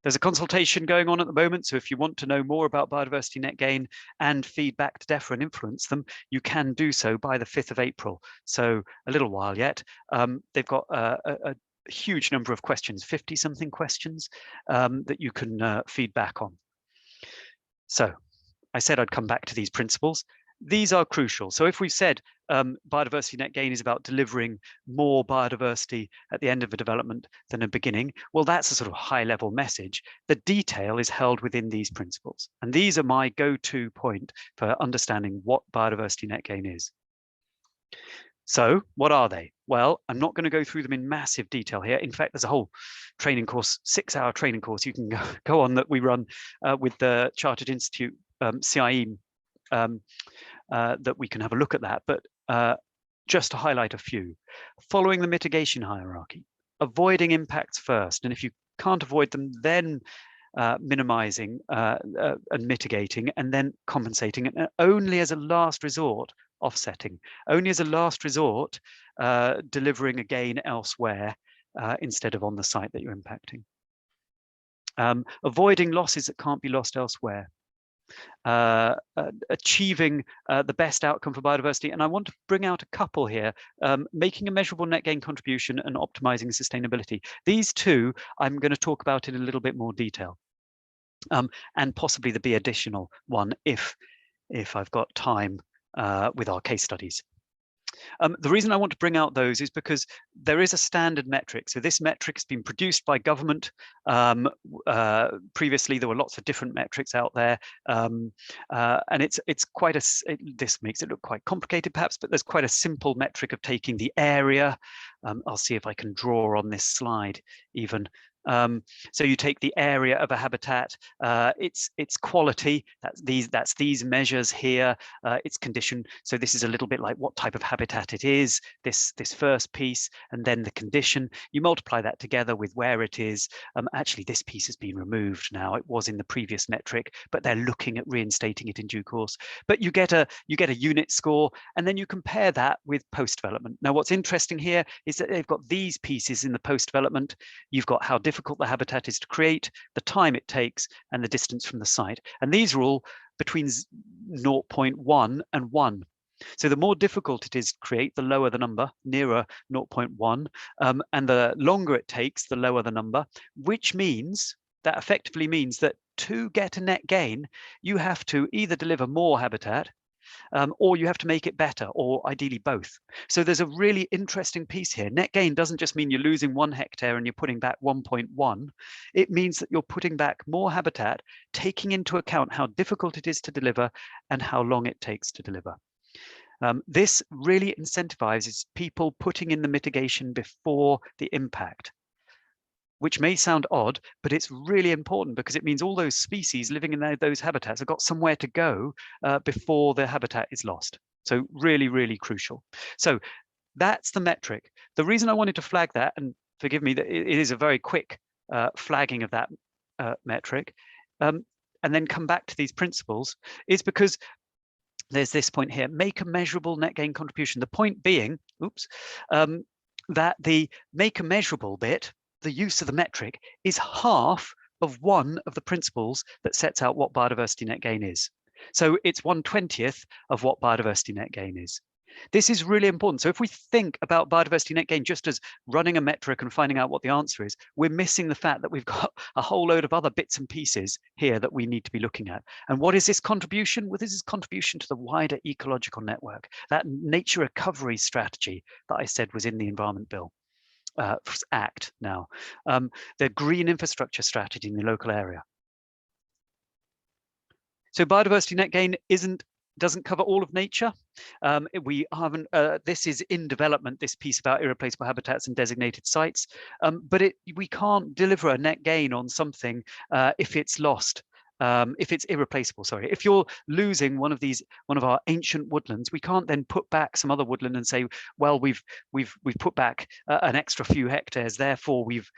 There's a consultation going on at the moment, so if you want to know more about biodiversity net gain and feedback to DEFRA and influence them, you can do so by the 5th of April. So a little while yet. They've got a huge number of questions, 50-something questions that you can feedback on. So I said I'd come back to these principles. These are crucial. So if we've said biodiversity net gain is about delivering more biodiversity at the end of a development than a beginning, well, that's a sort of high-level message. The detail is held within these principles. And these are my go-to point for understanding what biodiversity net gain is. So what are they? Well, I'm not going to go through them in massive detail here. In fact, there's a whole training course, 6-hour training course you can go on that we run with the Chartered Institute CIE, that we can have a look at that. But just to highlight a few, following the mitigation hierarchy, avoiding impacts first. And if you can't avoid them, then minimizing and mitigating, and then compensating, and only as a last resort, offsetting, only as a last resort, delivering a gain elsewhere instead of on the site that you're impacting. Avoiding losses that can't be lost elsewhere. Achieving the best outcome for biodiversity. And I want to bring out a couple here, making a measurable net gain contribution and optimizing sustainability. These two I'm going to talk about in a little bit more detail. And possibly the be additional one if I've got time with our case studies. The reason I want to bring out those is because there is a standard metric. So this metric has been produced by government. Previously, there were lots of different metrics out there. And it's quite this makes it look quite complicated perhaps, but there's quite a simple metric of taking the area. I'll see if I can draw on this slide even So you take the area of a habitat, its quality, that's these measures here, its condition. So this is a little bit like what type of habitat it is, this first piece, and then the condition. You multiply that together with where it is. Actually, this piece has been removed now. It was in the previous metric, but they're looking at reinstating it in due course. But you get a unit score, and then you compare that with post-development. Now, what's interesting here is that they've got these pieces in the post-development. You've got how difficult the habitat is to create, the time it takes, and the distance from the site. And these are all between 0.1 and 1. So the more difficult it is to create, the lower the number, nearer 0.1, and the longer it takes, the lower the number, which means that effectively means that to get a net gain, you have to either deliver more habitat, or you have to make it better, or ideally both. So there's a really interesting piece here. Net gain doesn't just mean you're losing 1 hectare and you're putting back 1.1. It means that you're putting back more habitat, taking into account how difficult it is to deliver and how long it takes to deliver. This really incentivizes people putting in the mitigation before the impact, which may sound odd, but it's really important because it means all those species living in those habitats have got somewhere to go before their habitat is lost. So really, really crucial. So that's the metric. The reason I wanted to flag that, and forgive me that it is a very quick flagging of that metric, and then come back to these principles, is because there's this point here, make a measurable net gain contribution. The point being, that the make a measurable bit, the use of the metric, is half of one of the principles that sets out what biodiversity net gain is. So it's 1/20th of what biodiversity net gain is. This is really important. So if we think about biodiversity net gain just as running a metric and finding out what the answer is, we're missing the fact that we've got a whole load of other bits and pieces here that we need to be looking at. And what is this contribution? Well, this is contribution to the wider ecological network, that nature recovery strategy that I said was in the Environment Bill. Act now, the green infrastructure strategy in the local area. So biodiversity net gain doesn't cover all of nature. We haven't. This is in development. This piece about irreplaceable habitats and designated sites, but we can't deliver a net gain on something if it's lost. If it's irreplaceable, sorry. If you're losing one of our ancient woodlands, we can't then put back some other woodland and say, well, we've put back an extra few hectares, therefore we've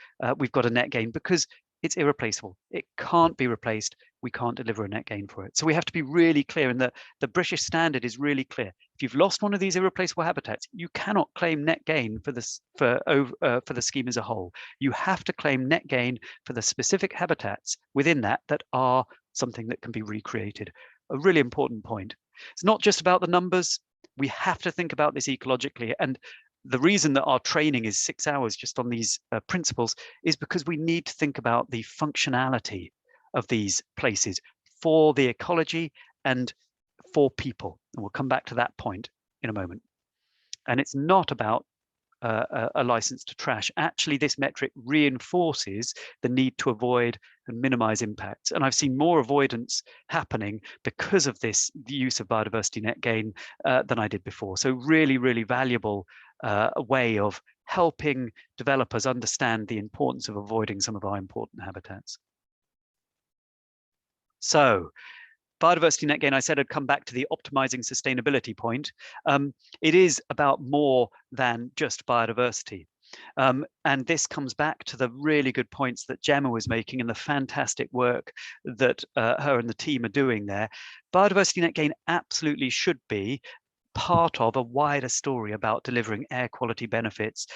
got a net gain, because it's irreplaceable. It can't be replaced. We can't deliver a net gain for it. So we have to be really clear, and the British standard is really clear. If you've lost one of these irreplaceable habitats, you cannot claim net gain for the scheme as a whole. You have to claim net gain for the specific habitats within that are something that can be recreated. A really important point. It's not just about the numbers. We have to think about this ecologically. And the reason that our training is 6 hours just on these principles is because we need to think about the functionality of these places for the ecology and for people. And we'll come back to that point in a moment. And it's not about a license to trash. Actually, this metric reinforces the need to avoid and minimize impacts. And I've seen more avoidance happening because of the use of biodiversity net gain than I did before. So really, really valuable way of helping developers understand the importance of avoiding some of our important habitats. So biodiversity net gain, I said I'd come back to the optimizing sustainability point. It is about more than just biodiversity. And this comes back to the really good points that Gemma was making and the fantastic work that her and the team are doing there. Biodiversity net gain absolutely should be part of a wider story about delivering air quality benefits,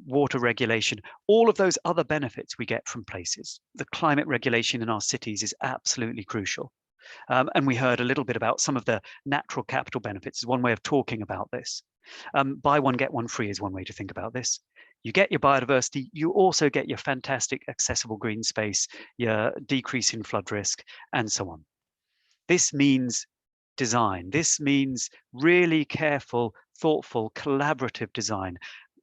water regulation, all of those other benefits we get from places. The climate regulation in our cities is absolutely crucial. And we heard a little bit about some of the natural capital benefits is one way of talking about this. Buy one, get one free is one way to think about this. You get your biodiversity, you also get your fantastic accessible green space, your decrease in flood risk, and so on. This means design. This means really careful, thoughtful, collaborative design.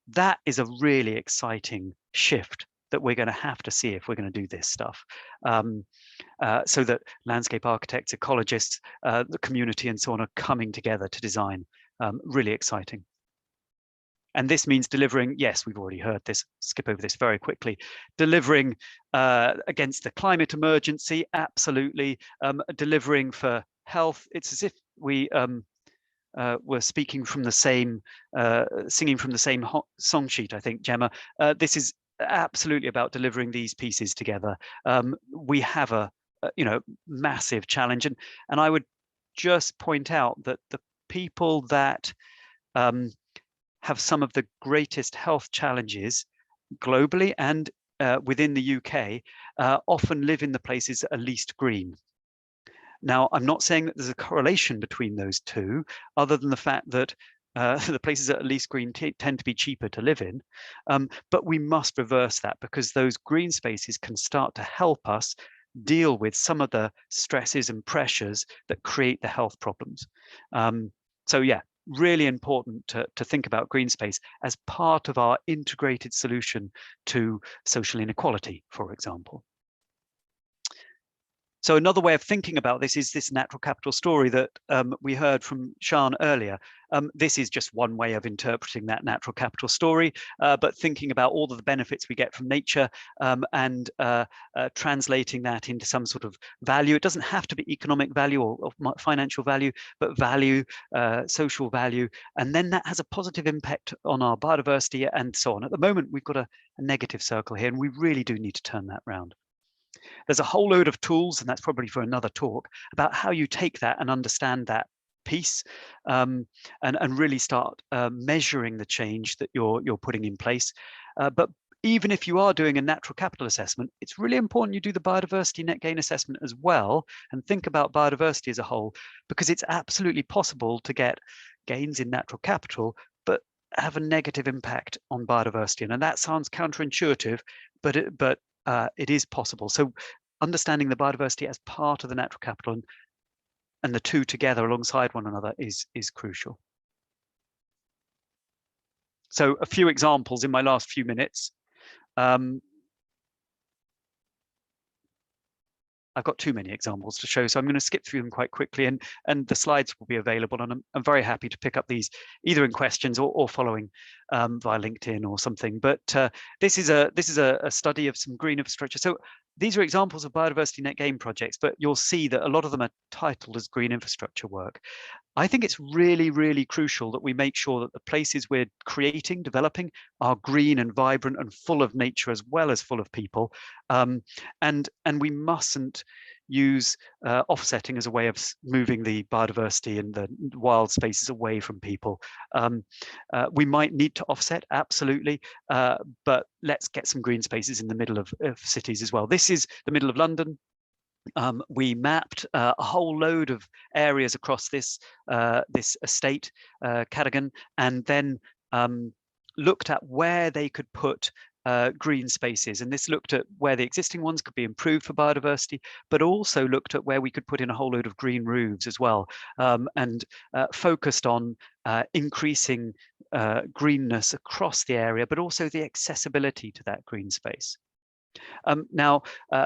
That is a really exciting shift that we're going to have to see if we're going to do this stuff. So that landscape architects, ecologists, the community and so on are coming together to design. Really exciting. And this means delivering, yes, we've already heard this, skip over this very quickly, delivering against the climate emergency, absolutely, delivering for health. It's as if we were speaking from the same, singing from the same song sheet, I think, Gemma. This is absolutely about delivering these pieces together. We have a massive challenge, and I would just point out that the people that have some of the greatest health challenges globally and within the UK often live in the places that are least green. Now, I'm not saying that there's a correlation between those two, other than the fact that the places that are least green tend to be cheaper to live in, but we must reverse that, because those green spaces can start to help us deal with some of the stresses and pressures that create the health problems. So yeah, really important to think about green space as part of our integrated solution to social inequality, for example. So another way of thinking about this is this natural capital story that we heard from Sian earlier. This is just one way of interpreting that natural capital story, but thinking about all of the benefits we get from nature and translating that into some sort of value. It doesn't have to be economic value or financial value, but value, social value. And then that has a positive impact on our biodiversity and so on. At the moment, we've got a negative circle here, and we really do need to turn that round. There's a whole load of tools, and that's probably for another talk, about how you take that and understand that piece and really start measuring the change that you're putting in place. But even if you are doing a natural capital assessment, it's really important you do the biodiversity net gain assessment as well and think about biodiversity as a whole, because it's absolutely possible to get gains in natural capital, but have a negative impact on biodiversity. And that sounds counterintuitive, but it is possible. So understanding the biodiversity as part of the natural capital and the two together alongside one another is crucial. So a few examples in my last few minutes. I've got too many examples to show, so I'm going to skip through them quite quickly, and the slides will be available, and I'm very happy to pick up these either in questions or following via LinkedIn or something. But this is a study of some green infrastructure. So these are examples of biodiversity net gain projects, but you'll see that a lot of them are titled as green infrastructure work. I think it's really, really crucial that we make sure that the places we're creating, developing, are green and vibrant and full of nature as well as full of people. And we mustn't use offsetting as a way of moving the biodiversity and the wild spaces away from people. We might need to offset, absolutely, but let's get some green spaces in the middle of cities as well. This is the middle of London. We mapped a whole load of areas across this estate, Cadogan, and then looked at where they could put green spaces. And this looked at where the existing ones could be improved for biodiversity, but also looked at where we could put in a whole load of green roofs as well, and focused on increasing greenness across the area, but also the accessibility to that green space. Now,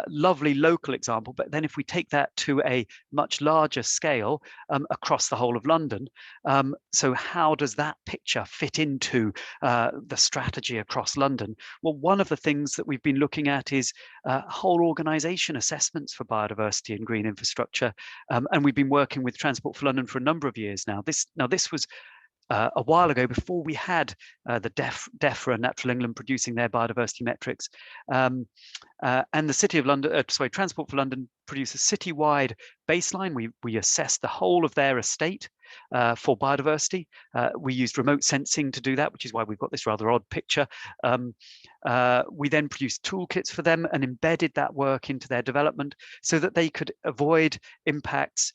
lovely local example, but then if we take that to a much larger scale across the whole of London, so how does that picture fit into the strategy across London? Well, one of the things that we've been looking at is whole organisation assessments for biodiversity and green infrastructure, and we've been working with Transport for London for a number of years now. This was a while ago, before we had the DEFRA and Natural England producing their biodiversity metrics, and the City of London, Transport for London produced a citywide baseline. We assessed the whole of their estate for biodiversity. We used remote sensing to do that, which is why we've got this rather odd picture. We then produced toolkits for them and embedded that work into their development so that they could avoid impacts,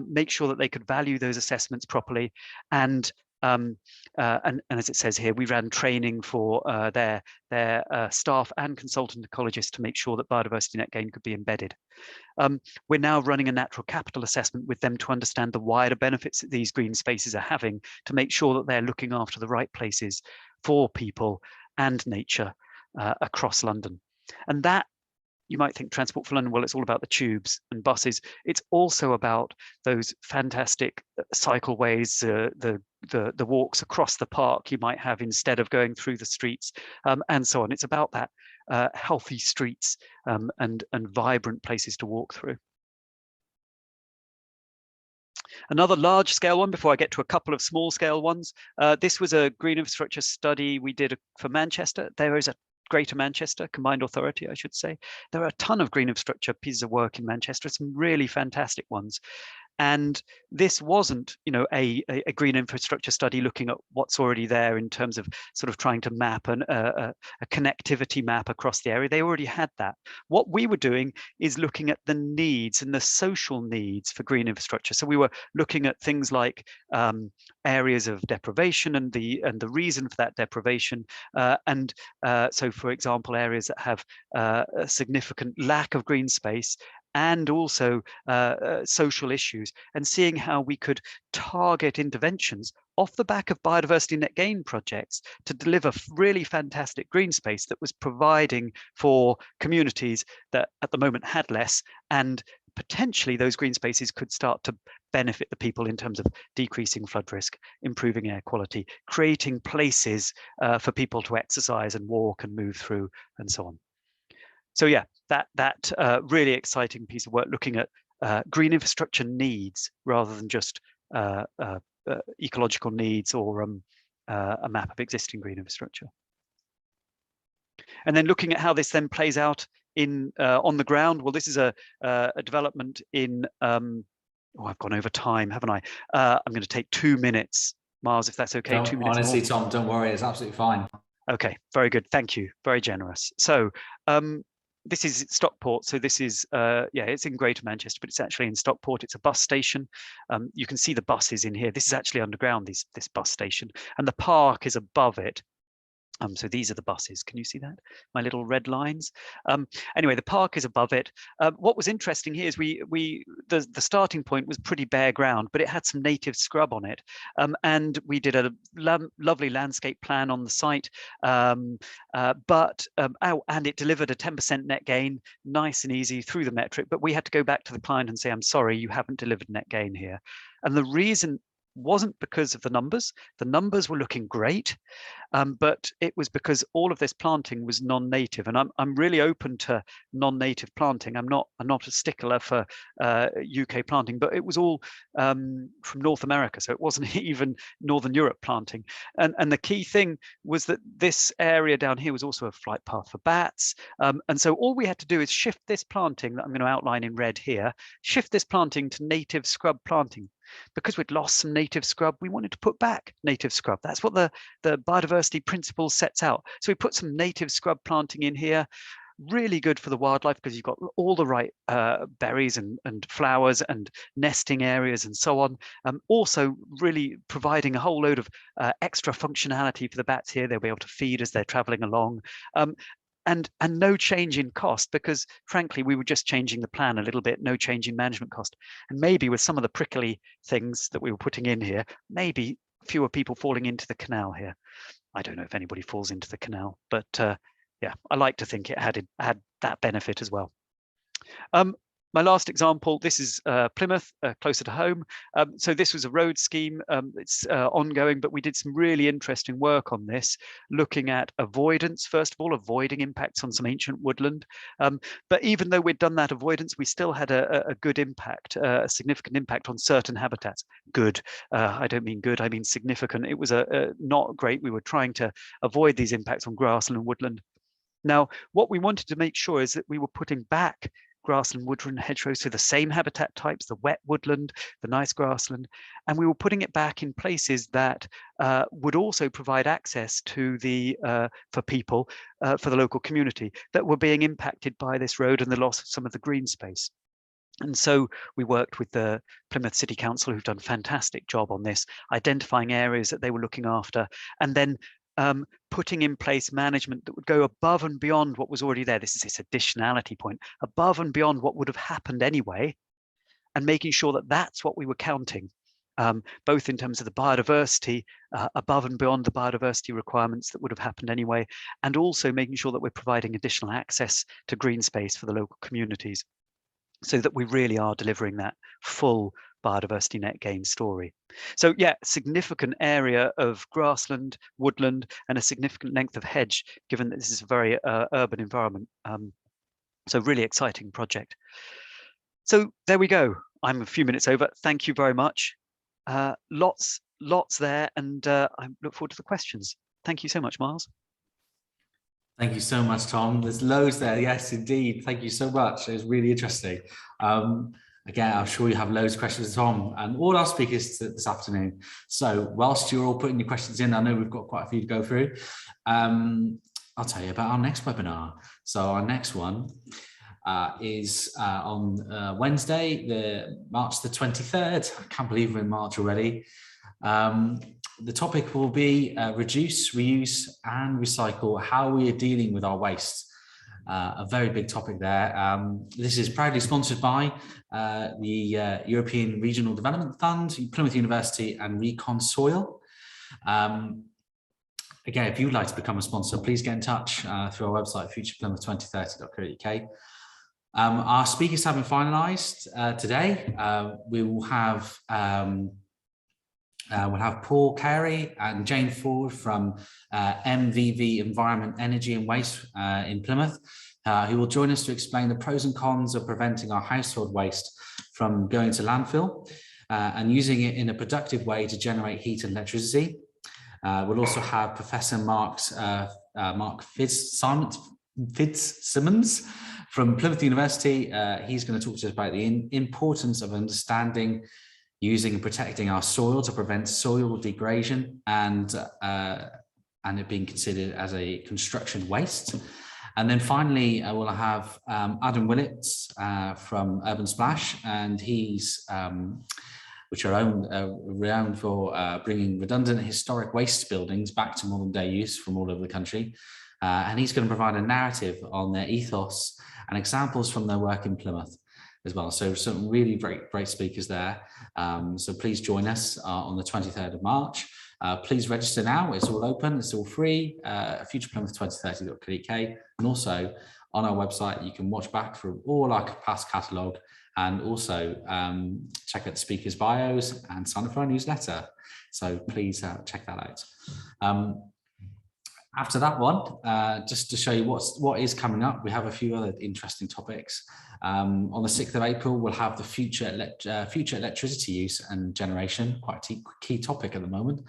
make sure that they could value those assessments properly, and as it says here, we ran training for their staff and consultant ecologists to make sure that biodiversity net gain could be embedded. We're now running a natural capital assessment with them to understand the wider benefits that these green spaces are having, to make sure that they're looking after the right places for people and nature across London. And that you might think Transport for London, well, it's all about the tubes and buses. It's also about those fantastic cycleways, the walks across the park you might have instead of going through the streets, and so on. It's about that healthy streets and vibrant places to walk through. Another large scale one before I get to a couple of small scale ones. This was a green infrastructure study we did for Manchester. There is a Greater Manchester Combined Authority, I should say. There are a ton of green infrastructure pieces of work in Manchester, some really fantastic ones. And this wasn't, you know, a green infrastructure study looking at what's already there in terms of sort of trying to map a connectivity map across the area. They already had that. What we were doing is looking at the needs and the social needs for green infrastructure. So we were looking at things like areas of deprivation and the reason for that deprivation. So, for example, areas that have a significant lack of green space, and also social issues, and seeing how we could target interventions off the back of biodiversity net gain projects to deliver really fantastic green space that was providing for communities that at the moment had less, and potentially those green spaces could start to benefit the people in terms of decreasing flood risk, improving air quality, creating places for people to exercise and walk and move through, and so on. So yeah, that really exciting piece of work looking at green infrastructure needs rather than just ecological needs or a map of existing green infrastructure. And then looking at how this then plays out in on the ground. Well, this is a development in, oh, I've gone over time, haven't I? I'm going to take 2 minutes, Miles, if that's okay. 2 minutes honestly, more. Tom, don't worry, it's absolutely fine. Okay, very good, thank you, very generous. So this is Stockport. So this is, yeah, it's in Greater Manchester, but it's actually in Stockport. It's a bus station. You can see the buses in here. This is actually underground, this bus station, and the park is above it. So these are the buses. Can you see that? My little red lines. Anyway, the park is above it. What was interesting here is the starting point was pretty bare ground, but it had some native scrub on it. And we did a lovely landscape plan on the site. And it delivered a 10% net gain, nice and easy through the metric. But we had to go back to the client and say, I'm sorry, you haven't delivered net gain here. And the reason wasn't because of the numbers. The numbers were looking great, but it was because all of this planting was non-native, and I'm really open to non-native planting. I'm not a stickler for UK planting, but it was all from North America, so it wasn't even Northern Europe planting. And the key thing was that this area down here was also a flight path for bats, and so all we had to do is shift this planting that I'm going to outline in red here, shift this planting to native scrub planting. Because we'd lost some native scrub, we wanted to put back native scrub. That's what the biodiversity principle sets out. So we put some native scrub planting in here, really good for the wildlife because you've got all the right berries and flowers and nesting areas and so on. Also really providing a whole load of extra functionality for the bats here. They'll be able to feed as they're traveling along. And no change in cost, because frankly, we were just changing the plan a little bit, no change in management cost. And maybe with some of the prickly things that we were putting in here, maybe fewer people falling into the canal here. I don't know if anybody falls into the canal, but yeah, I like to think it had that benefit as well. My last example, this is Plymouth, closer to home. So this was a road scheme. It's ongoing, but we did some really interesting work on this, looking at avoidance, first of all, avoiding impacts on some ancient woodland. But even though we'd done that avoidance, we still had a good impact, a significant impact on certain habitats. Good, I don't mean good, I mean significant. It was not great. We were trying to avoid these impacts on grassland and woodland. Now, what we wanted to make sure is that we were putting back grassland, woodland, hedgerows, so the same habitat types, the wet woodland, the nice grassland, and we were putting it back in places that would also provide access to for people, for the local community that were being impacted by this road and the loss of some of the green space. And so we worked with the Plymouth City Council, who've done a fantastic job on this, identifying areas that they were looking after, and then putting in place management that would go above and beyond what was already there. This is this additionality point, above and beyond what would have happened anyway, and making sure that that's what we were counting. both in terms of the biodiversity, above and beyond the biodiversity requirements that would have happened anyway, and also making sure that we're providing additional access to green space for the local communities, so that we really are delivering that full biodiversity net gain story. So yeah, significant area of grassland, woodland, and a significant length of hedge, given that this is a very urban environment. So really exciting project. So there we go. I'm a few minutes over. Thank you very much. Lots there, and I look forward to the questions. Thank you so much, Miles. Thank you so much, Tom. There's loads there. Yes, indeed. Thank you so much. It was really interesting. Again, I'm sure you have loads of questions, Tom, and all our speakers this afternoon. So whilst you're all putting your questions in, I know we've got quite a few to go through. I'll tell you about our next webinar. So our next one is on Wednesday, March the 23rd. I can't believe we're in March already. The topic will be reduce, reuse and recycle, how we are dealing with our waste. A very big topic there. This is proudly sponsored by the European Regional Development Fund, Plymouth University and Recon Soil. Again, if you'd like to become a sponsor, please get in touch through our website, futureplymouth2030.co.uk. Our speakers have been finalised today. We will have we'll have Paul Carey and Jane Ford from MVV Environment, Energy and Waste in Plymouth, who will join us to explain the pros and cons of preventing our household waste from going to landfill and using it in a productive way to generate heat and electricity. We'll also have Professor Mark Fitzsimmons from Plymouth University. He's going to talk to us about the importance of understanding, using and protecting our soil to prevent soil degradation and it being considered as a construction waste. And then finally, we'll have Adam Willits from Urban Splash, and he's which are renowned for bringing redundant historic waste buildings back to modern day use from all over the country. And he's going to provide a narrative on their ethos and examples from their work in Plymouth as well. So some really great speakers there. So please join us on the 23rd of March. Please register now. It's all open. It's all free. futureplymouth2030.co.uk, and also on our website you can watch back from all our past catalogue, and also check out the speakers' bios and sign up for our newsletter. So please check that out. After that one, just to show you what is coming up, we have a few other interesting topics. On the 6th of April, we'll have the future electricity use and generation, quite a key topic at the moment.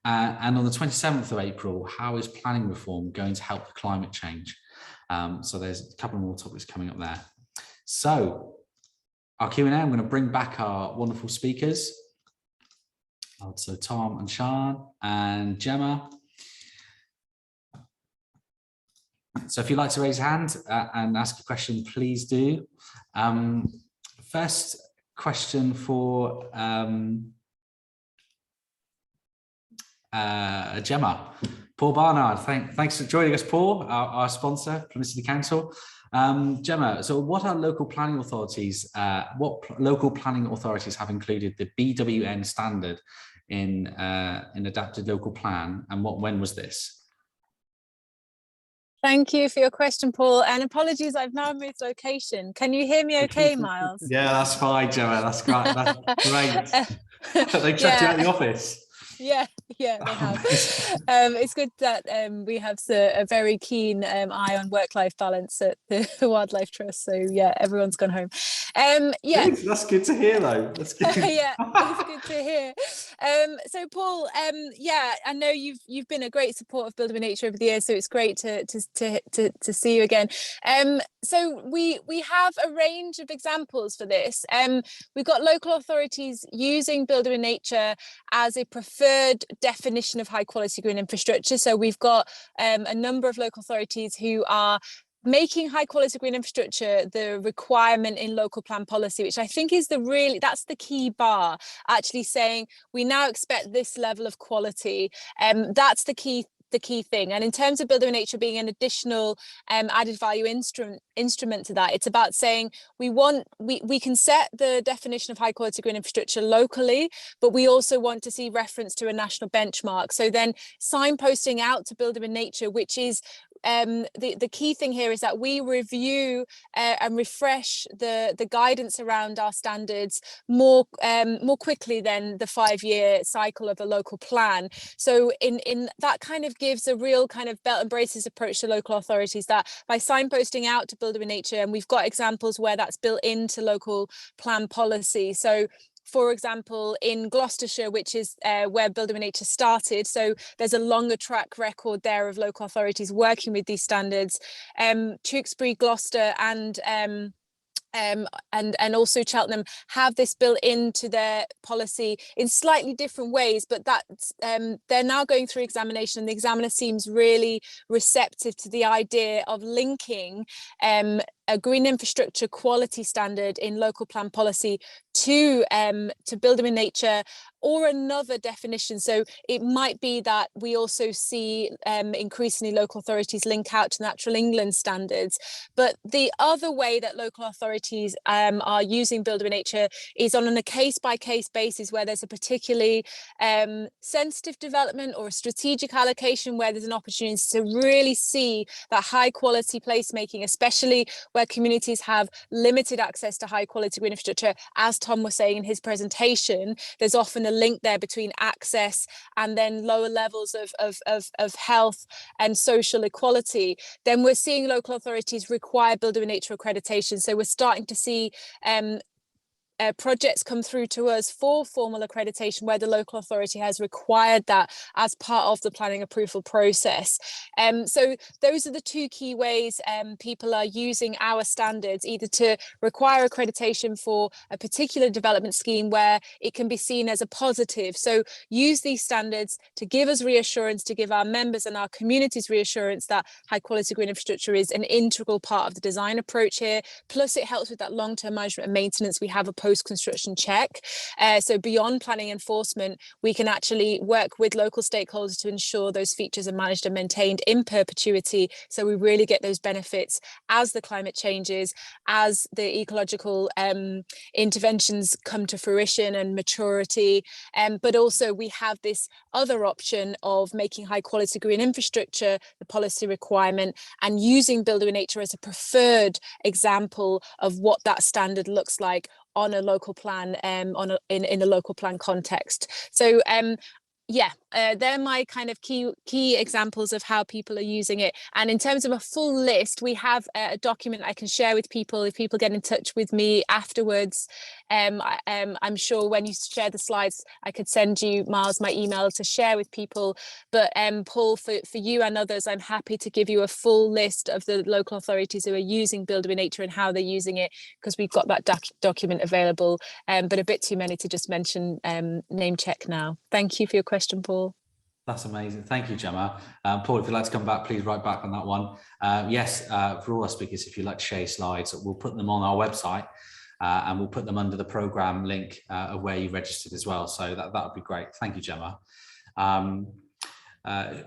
And on the 27th of April, how is planning reform going to help with climate change? So there's a couple more topics coming up there. So our Q&A, I'm going to bring back our wonderful speakers. So Tom and Sian and Gemma. So if you'd like to raise your hand and ask a question, please do. First question for Gemma. Paul Barnard, thanks for joining us, Paul, our sponsor, Plymouth City Council. Gemma, so what are local planning authorities, what local planning authorities have included the BWN standard in adapted local plan, and when was this? Thank you for your question, Paul, and apologies, I've now moved location. Can you hear me okay, Miles? Yeah, that's fine, Gemma, that's great. That's great. They checked you out of the office. Yeah, they have. It's good that we have a very keen eye on work-life balance at the Wildlife Trust. So yeah, everyone's gone home. Yeah, good. That's good to hear, though. That's good. Yeah, it's good to hear. So Paul, yeah, I know you've been a great support of Building with Nature over the years, so it's great to see you again. So we have a range of examples for this. We've got local authorities using Building with Nature as a preferred definition of high quality green infrastructure. So we've got a number of local authorities who are making high quality green infrastructure the requirement in local plan policy, which I think is that's the key bar, actually saying we now expect this level of quality. That's the key the key thing. And in terms of Building with Nature being an additional added value instrument to that, it's about saying we can set the definition of high quality green infrastructure locally, but we also want to see reference to a national benchmark. So then signposting out to Building with Nature, which is the key thing here is that we review and refresh the guidance around our standards more quickly than the 5-year cycle of a local plan. So in that kind of gives a real kind of belt and braces approach to local authorities, that by signposting out to Building with Nature, and we've got examples where that's built into local plan policy. So for example, in Gloucestershire, which is where Building with Nature started, so there's a longer track record there of local authorities working with these standards. Tewkesbury, Gloucester and also Cheltenham have this built into their policy in slightly different ways, but that's they're now going through examination, and the examiner seems really receptive to the idea of linking a green infrastructure quality standard in local plan policy to Building with Nature or another definition. So it might be that we also see increasingly local authorities link out to natural England standards. But the other way that local authorities are using Building with Nature is on a case-by-case basis, where there's a particularly sensitive development or a strategic allocation where there's an opportunity to really see that high quality placemaking, especially where communities have limited access to high quality green infrastructure. As Tom was saying in his presentation, there's often a link there between access and then lower levels of health and social equality. Then we're seeing local authorities require Building with Nature accreditation. So we're starting to see projects come through to us for formal accreditation where the local authority has required that as part of the planning approval process. So those are the two key ways people are using our standards, either to require accreditation for a particular development scheme where it can be seen as a positive. So use these standards to give us reassurance, to give our members and our communities reassurance that high quality green infrastructure is an integral part of the design approach here. Plus it helps with that long-term management and maintenance. We have a post-construction check. So beyond planning enforcement, we can actually work with local stakeholders to ensure those features are managed and maintained in perpetuity. So we really get those benefits as the climate changes, as the ecological interventions come to fruition and maturity. But also we have this other option of making high quality green infrastructure the policy requirement and using Building with Nature as a preferred example of what that standard looks like on a local plan, in a local plan context. So yeah, they're my kind of key examples of how people are using it. And in terms of a full list, we have a document I can share with people if people get in touch with me afterwards. I'm sure when you share the slides, I could send you, Miles, my email to share with people. But Paul, for you and others, I'm happy to give you a full list of the local authorities who are using Building with Nature and how they're using it, because we've got that document available. But a bit too many to just mention name check now. Thank you for your question, Paul. That's amazing. Thank you, Gemma. Paul, if you'd like to come back, please write back on that one. Yes, for all our speakers, if you'd like to share slides, we'll put them on our website and we'll put them under the program link of where you registered as well. So that would be great. Thank you, Gemma.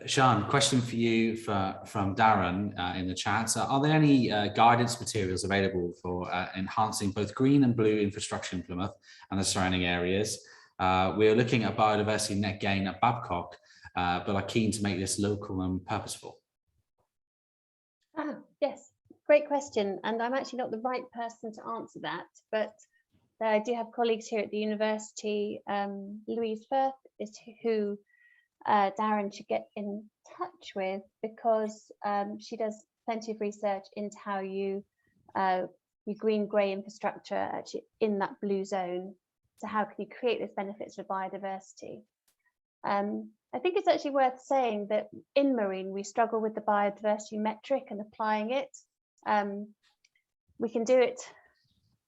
Sian, question for you from Darren in the chat. So are there any guidance materials available for enhancing both green and blue infrastructure in Plymouth and the surrounding areas? We are looking at biodiversity net gain at Babcock, but are keen to make this local and purposeful. Yes, great question. And I'm actually not the right person to answer that, but I do have colleagues here at the university. Louise Firth is who Darren should get in touch with, because she does plenty of research into how you green grey infrastructure actually in that blue zone. So how can you create those benefits for biodiversity? I think it's actually worth saying that in marine, we struggle with the biodiversity metric and applying it. We can do it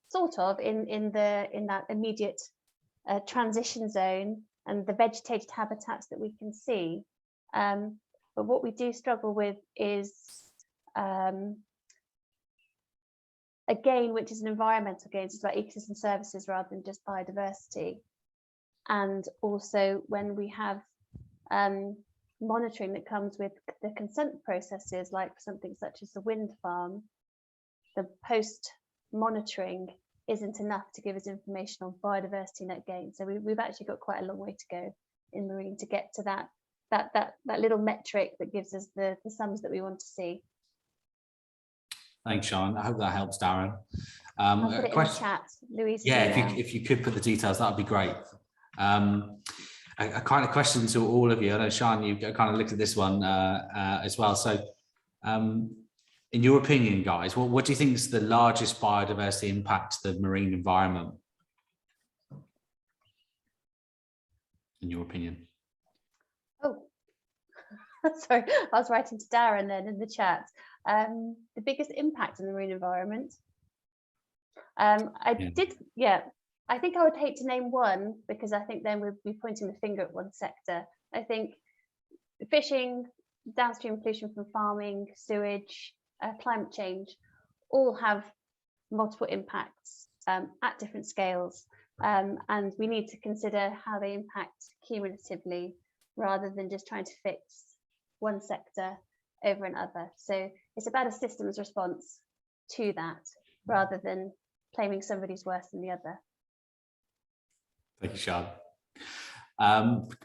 sort of in that immediate transition zone and the vegetated habitats that we can see. But what we do struggle with is a gain, which is an environmental gain. It's about ecosystem services rather than just biodiversity. And also when we have monitoring that comes with the consent processes, like for something such as the wind farm, the post monitoring isn't enough to give us information on biodiversity net gain. So we've actually got quite a long way to go in marine to get to that little metric that gives us the sums that we want to see. Thanks, Sean. I hope that helps, Darren. I'll put it in the chat, Louise. Yeah, if you could put the details, that would be great. A kind of question to all of you. I know, Sean, you kind of looked at this one as well. So, in your opinion, guys, what do you think is the largest biodiversity impact to the marine environment? In your opinion? Oh, sorry, I was writing to Darren then in the chat. The biggest impact on the marine environment. I think I would hate to name one, because I think then we'd be pointing the finger at one sector. I think fishing, downstream pollution from farming, sewage, climate change, all have multiple impacts at different scales. And we need to consider how they impact cumulatively, rather than just trying to fix one sector over another. So it's about a systems response to that, rather than claiming somebody's worse than the other. Thank you, Sean.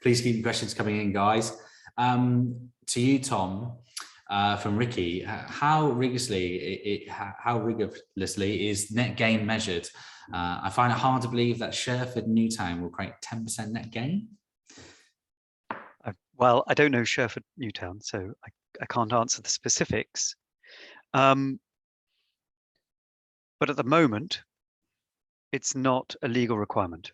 Please keep the questions coming in, guys. To you, Tom, from Ricky, how rigorously is net gain measured? I find it hard to believe that Sherford Newtown will create 10% net gain. Well, I don't know Sherford Newtown, so I can't answer the specifics. But at the moment, it's not a legal requirement.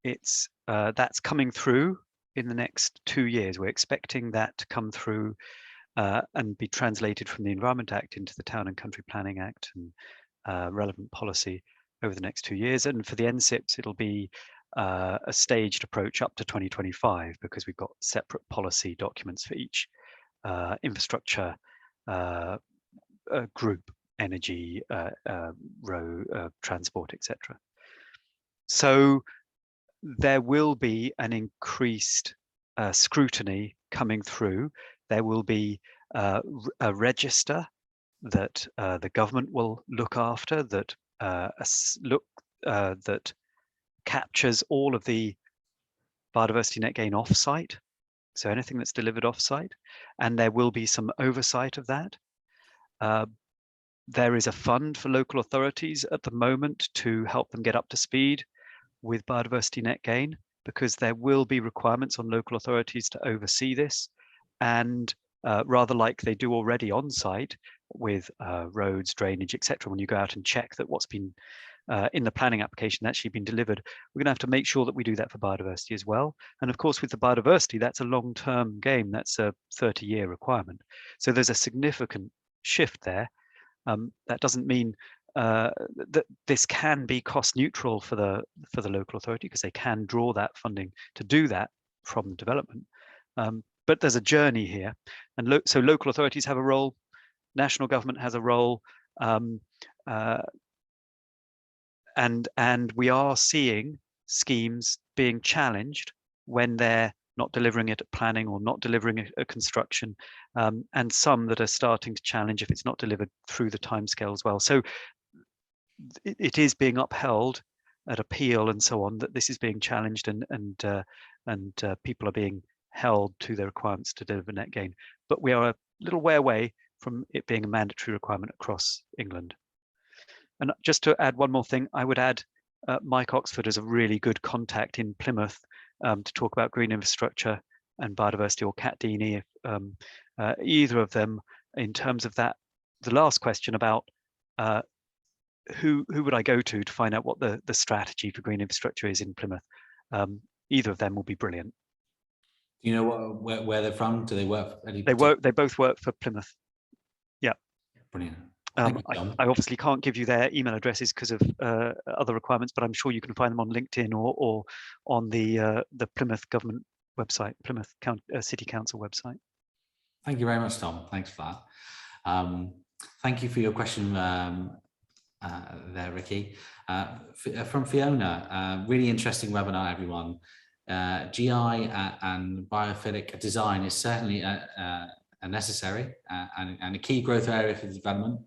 It's that's coming through in the next 2 years. We're expecting that to come through and be translated from the Environment Act into the Town and Country Planning Act and relevant policy over the next 2 years. And for the NSIPs, it'll be a staged approach up to 2025, because we've got separate policy documents for each infrastructure group, energy, road, transport, etc. So there will be an increased scrutiny coming through. There will be a register that the government will look after, that that captures all of the biodiversity net gain off-site, so anything that's delivered off-site, and there will be some oversight of that. There is a fund for local authorities at the moment to help them get up to speed with biodiversity net gain, because there will be requirements on local authorities to oversee this, and rather like they do already on site with roads, drainage, etc. When you go out and check that what's been in the planning application actually been delivered, we're going to have to make sure that we do that for biodiversity as well. And of course, with the biodiversity, that's a long-term game. That's a 30-year requirement. So there's a significant shift there. That doesn't mean that this can be cost neutral for the local authority, because they can draw that funding to do that from the development. But there's a journey here, and so local authorities have a role, national government has a role, and we are seeing schemes being challenged when they're not delivering it at planning or not delivering it at construction, and some that are starting to challenge if it's not delivered through the timescale as well. So it is being upheld at appeal and so on, that this is being challenged, and people are being held to their requirements to deliver net gain. But we are a little way away from it being a mandatory requirement across England. And just to add one more thing, I would add Mike Oxford as a really good contact in Plymouth to talk about green infrastructure and biodiversity, or Kat Deeney, either of them, in terms of that. The last question about who would I go to find out what the strategy for green infrastructure is in Plymouth. Either of them will be brilliant. Do you know where they're from? Do they work? They both work for Plymouth. Yeah. Brilliant. I obviously can't give you their email addresses because of other requirements, but I'm sure you can find them on LinkedIn or on the Plymouth government website, Plymouth City Council website. Thank you very much, Tom. Thanks for that. Thank you for your question there, Ricky. From Fiona, really interesting webinar, everyone. GI and biophilic design is certainly a necessary and a key growth area for the development.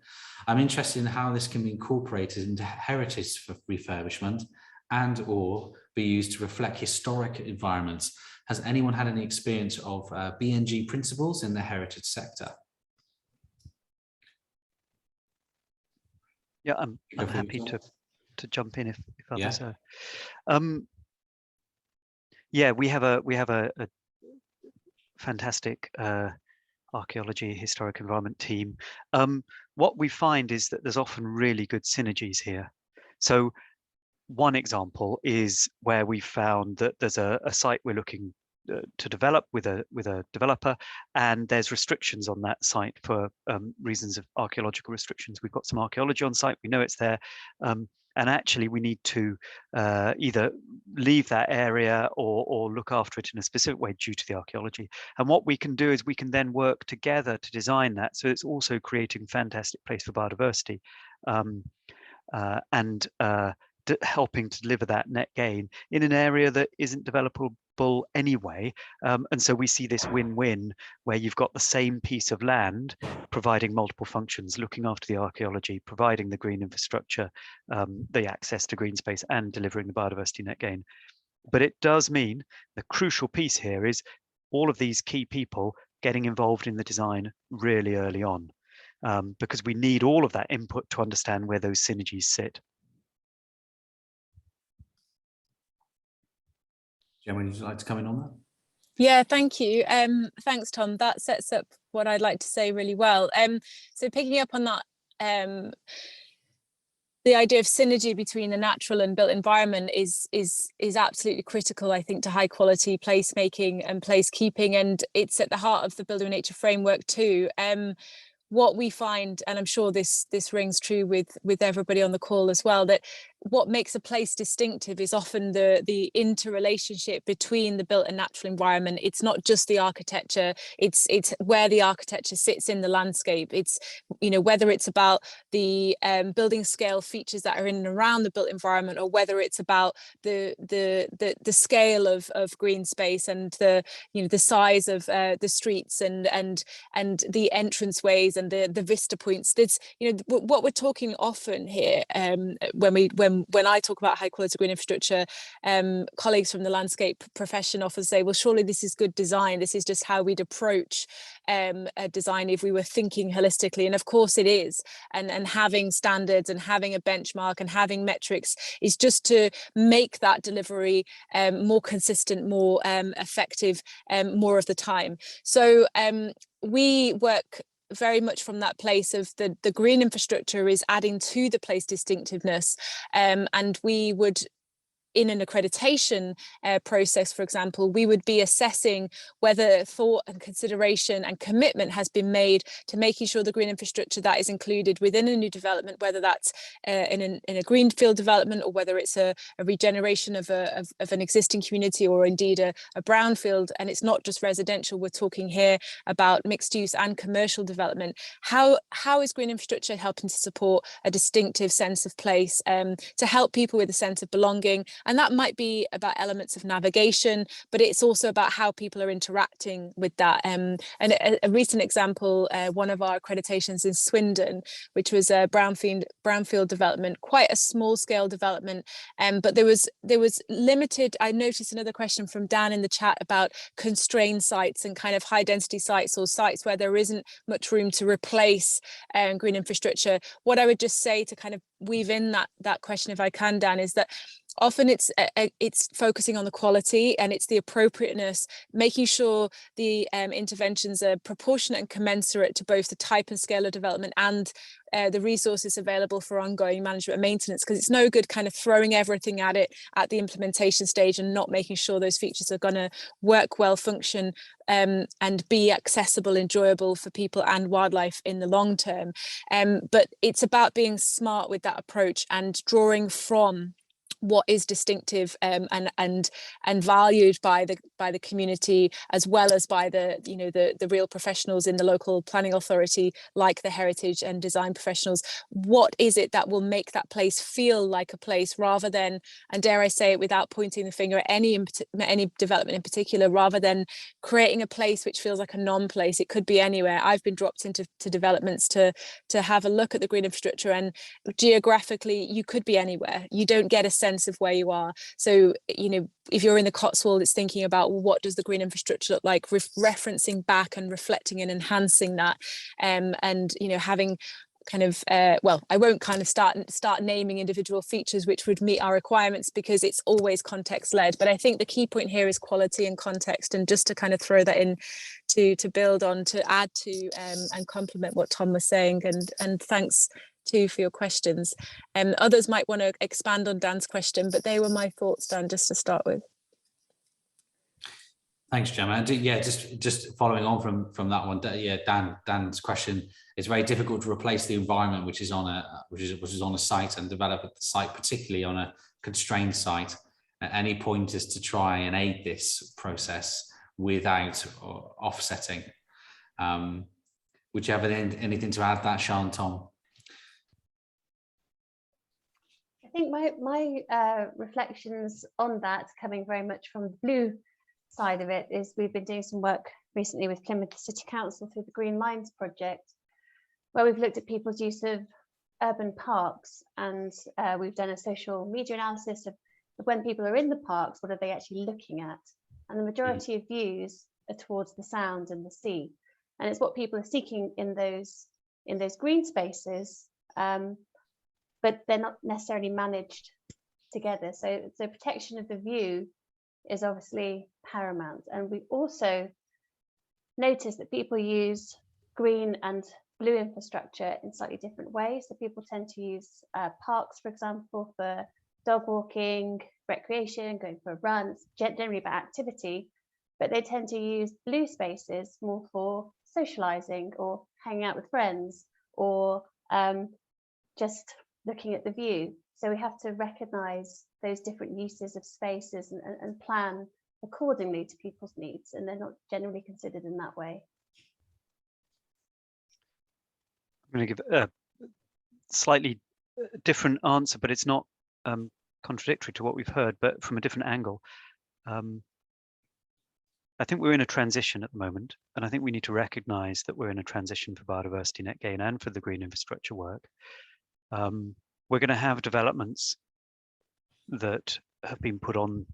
I'm interested in how this can be incorporated into heritage for refurbishment and or be used to reflect historic environments. Has anyone had any experience of BNG principles in the heritage sector? Yeah, I'm happy to jump in if others are. Yeah, we have a fantastic archaeology historic environment team. What we find is that there's often really good synergies here. So one example is where we found that there's a site we're looking to develop with a developer, and there's restrictions on that site for reasons of archaeological restrictions. We've got some archaeology on site, we know it's there, and actually we need to either leave that area or look after it in a specific way due to the archaeology. And what we can do is we can then work together to design that, so it's also creating a fantastic place for biodiversity, and helping to deliver that net gain in an area that isn't developable anyway. And so we see this win-win where you've got the same piece of land providing multiple functions, looking after the archaeology, providing the green infrastructure, the access to green space, and delivering the biodiversity net gain. But it does mean the crucial piece here is all of these key people getting involved in the design really early on, because we need all of that input to understand where those synergies sit. Gemma, would you like to come in on that? Yeah, thank you. Thanks, Tom. That sets up what I'd like to say really well. So picking up on that, the idea of synergy between the natural and built environment is absolutely critical, I think, to high quality placemaking and placekeeping, and it's at the heart of the Building with Nature framework too. What we find, and I'm sure this rings true with everybody on the call as well, that what makes a place distinctive is often the interrelationship between the built and natural environment. It's not just the architecture, it's where the architecture sits in the landscape. It's, you know, whether it's about the building scale features that are in and around the built environment, or whether it's about the scale of green space and the, you know, the size of the streets and the entranceways and the vista points. That's, you know, what we're talking often here when I talk about high quality green infrastructure, colleagues from the landscape profession often say, well, surely this is good design. This is just how we'd approach a design if we were thinking holistically. And of course it is. And having standards and having a benchmark and having metrics is just to make that delivery more consistent, more effective, more of the time. So we work very much from that place of the green infrastructure is adding to the place distinctiveness, and we would, in an accreditation process, for example, we would be assessing whether thought and consideration and commitment has been made to making sure the green infrastructure that is included within a new development, whether that's in a greenfield development or whether it's a regeneration of an existing community, or indeed a brownfield, and it's not just residential, we're talking here about mixed use and commercial development. How is green infrastructure helping to support a distinctive sense of place, to help people with a sense of belonging? And that might be about elements of navigation, but it's also about how people are interacting with that. And a recent example, one of our accreditations in Swindon, which was a brownfield development, quite a small scale development, but there was limited. I noticed another question from Dan in the chat about constrained sites and kind of high density sites, or sites where there isn't much room to replace green infrastructure. What I would just say to kind of weave in that question, if I can, Dan, is that often it's focusing on the quality and it's the appropriateness, making sure the interventions are proportionate and commensurate to both the type and scale of development and the resources available for ongoing management and maintenance, because it's no good kind of throwing everything at it at the implementation stage and not making sure those features are going to work well, function, and be accessible, enjoyable for people and wildlife in the long term. But it's about being smart with that approach and drawing from what is distinctive and valued by the community, as well as by the real professionals in the local planning authority, like the heritage and design professionals. What is it that will make that place feel like a place, rather than, and dare I say it without pointing the finger at any development in particular, rather than creating a place which feels like a non-place. It could be anywhere. I've been dropped into developments to have a look at the green infrastructure, and geographically you could be anywhere. You don't get a sense of where you are. So, you know, if you're in the Cotswold, it's thinking about, well, what does the green infrastructure look like, referencing back and reflecting and enhancing that, and you know, having kind of well, I won't kind of start naming individual features which would meet our requirements, because it's always context led. But I think the key point here is quality and context, and just to kind of throw that in to build on, to add to and complement what Tom was saying, and thanks too for your questions. Others might want to expand on Dan's question, but they were my thoughts, Dan, just to start with. Thanks, Gemma. Yeah, just following on from that one. Yeah, Dan's question. It's very difficult to replace the environment which is on a site, and develop the site, particularly on a constrained site. Any pointers to try and aid this process without offsetting? Would you have anything to add to that, Sian, Tom? I think my reflections on that, coming very much from the blue side of it, is we've been doing some work recently with Plymouth City Council through the Green Minds project, where we've looked at people's use of urban parks, and we've done a social media analysis of when people are in the parks, what are they actually looking at? And the majority of views are towards the sound and the sea, and it's what people are seeking in those green spaces, but they're not necessarily managed together. So protection of the view is obviously paramount. And we also notice that people use green and blue infrastructure in slightly different ways. So people tend to use parks, for example, for dog walking, recreation, going for a run, generally about activity, but they tend to use blue spaces more for socializing or hanging out with friends, or just looking at the view. So we have to recognize those different uses of spaces and plan accordingly to people's needs, and they're not generally considered in that way. I'm going to give a slightly different answer, but it's not contradictory to what we've heard, but from a different angle. I think we're in a transition at the moment, and I think we need to recognize that we're in a transition for biodiversity net gain and for the green infrastructure work. We're going to have developments that have been put on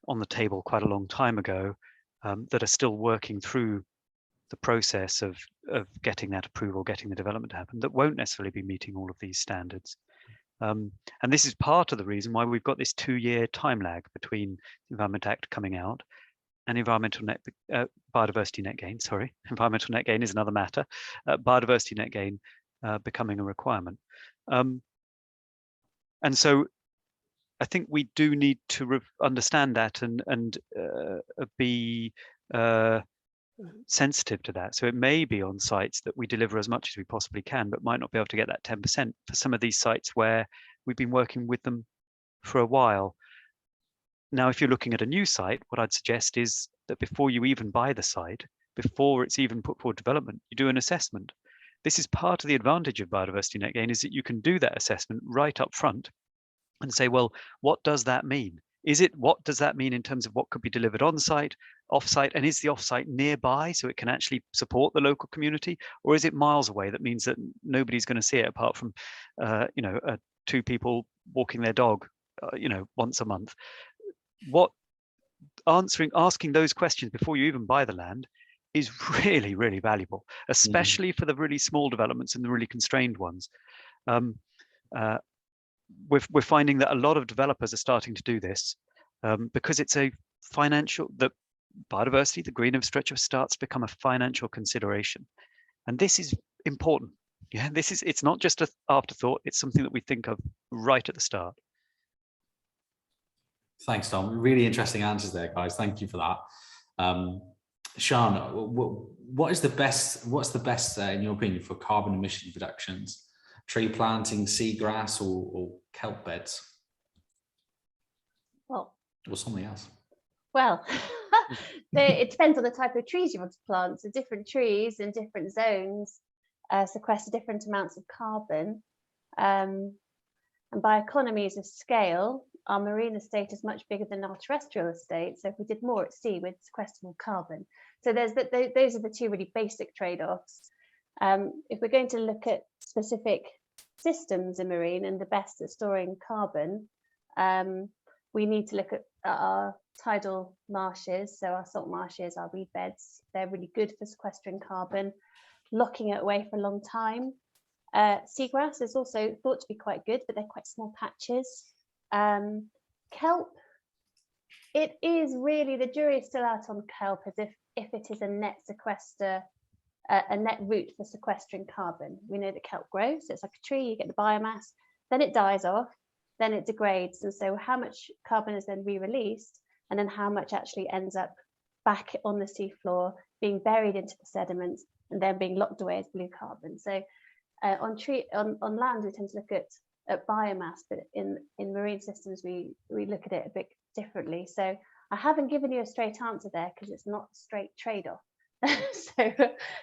the table quite a long time ago, that are still working through the process of getting that approval, getting the development to happen, that won't necessarily be meeting all of these standards. And this is part of the reason why we've got this 2-year time lag between the Environment Act coming out and biodiversity net gain. Sorry, environmental net gain is another matter. Biodiversity net gain becoming a requirement. And so I think we do need to understand that and be sensitive to that. So it may be on sites that we deliver as much as we possibly can, but might not be able to get that 10% for some of these sites where we've been working with them for a while. Now, if you're looking at a new site, what I'd suggest is that before you even buy the site, before it's even put forward development, you do an assessment. This is part of the advantage of biodiversity net gain, is that you can do that assessment right up front and say, well, what does that mean? What does that mean in terms of what could be delivered on site, off site, and is the off site nearby so it can actually support the local community, or is it miles away? That means that nobody's going to see it apart from, 2 people walking their dog, once a month. Asking those questions before you even buy the land is really, really valuable, especially for the really small developments and the really constrained ones. We're finding that a lot of developers are starting to do this because it's the biodiversity, the green infrastructure starts to become a financial consideration. And this is important. Yeah, it's not just an afterthought, it's something that we think of right at the start. Thanks, Tom. Really interesting answers there, guys. Thank you for that. Sian, what's the best in your opinion for carbon emission reductions? Tree planting, seagrass, or kelp beds? Well, or something else? Well, it depends on the type of trees you want to plant. So different trees in different zones sequester different amounts of carbon. And by economies of scale, our marine estate is much bigger than our terrestrial estate. So if we did more at sea, we'd sequester more carbon. So those are the two really basic trade-offs. If we're going to look at specific systems in marine and the best at storing carbon, we need to look at our tidal marshes, so our salt marshes, our reed beds. They're really good for sequestering carbon, locking it away for a long time. Seagrass is also thought to be quite good, but they're quite small patches. Kelp, it is really, the jury is still out on kelp as if it is a net sequester, a net route for sequestering carbon. We know that kelp grows, so it's like a tree, you get the biomass, then it dies off, then it degrades, and so how much carbon is then re-released, and then how much actually ends up back on the seafloor, being buried into the sediments, and then being locked away as blue carbon. So on land, we tend to look at biomass, but in marine systems, we look at it a bit differently. So I haven't given you a straight answer there because it's not a straight trade-off. So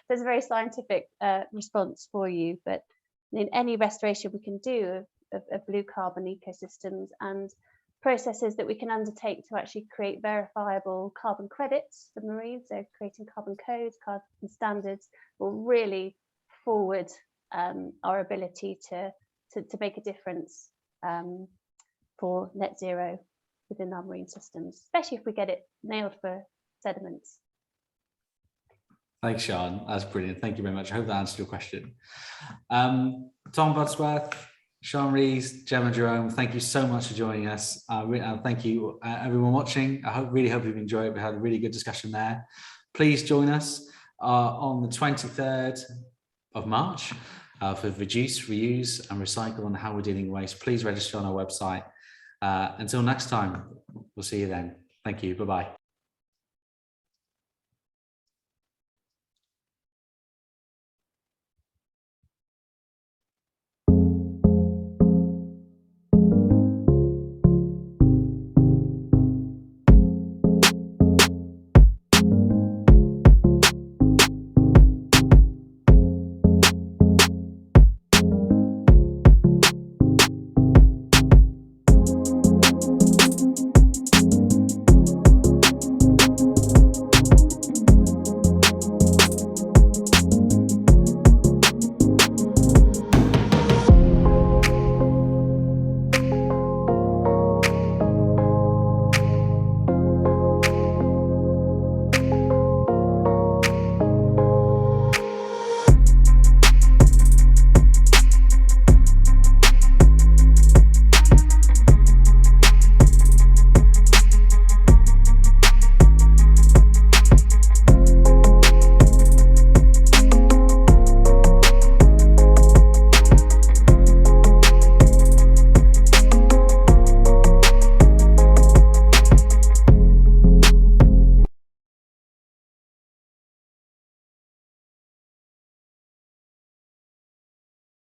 there's a very scientific response for you, but in any restoration we can do of blue carbon ecosystems and processes that we can undertake to actually create verifiable carbon credits for marine, so creating carbon codes, carbon standards, will really forward our ability to make a difference for net zero within our marine systems, especially if we get it nailed for sediments. Thanks, Sian. That's brilliant. Thank you very much. I hope that answered your question. Tom Butterworth, Sian Rees, Gemma Jerome, thank you so much for joining us. Thank you, everyone watching. I really hope you've enjoyed it. We had a really good discussion there. Please join us on the 23rd of March for Reduce, Reuse and Recycle and how we're dealing with waste. Please register on our website. Until next time, we'll see you then. Thank you. Bye-bye.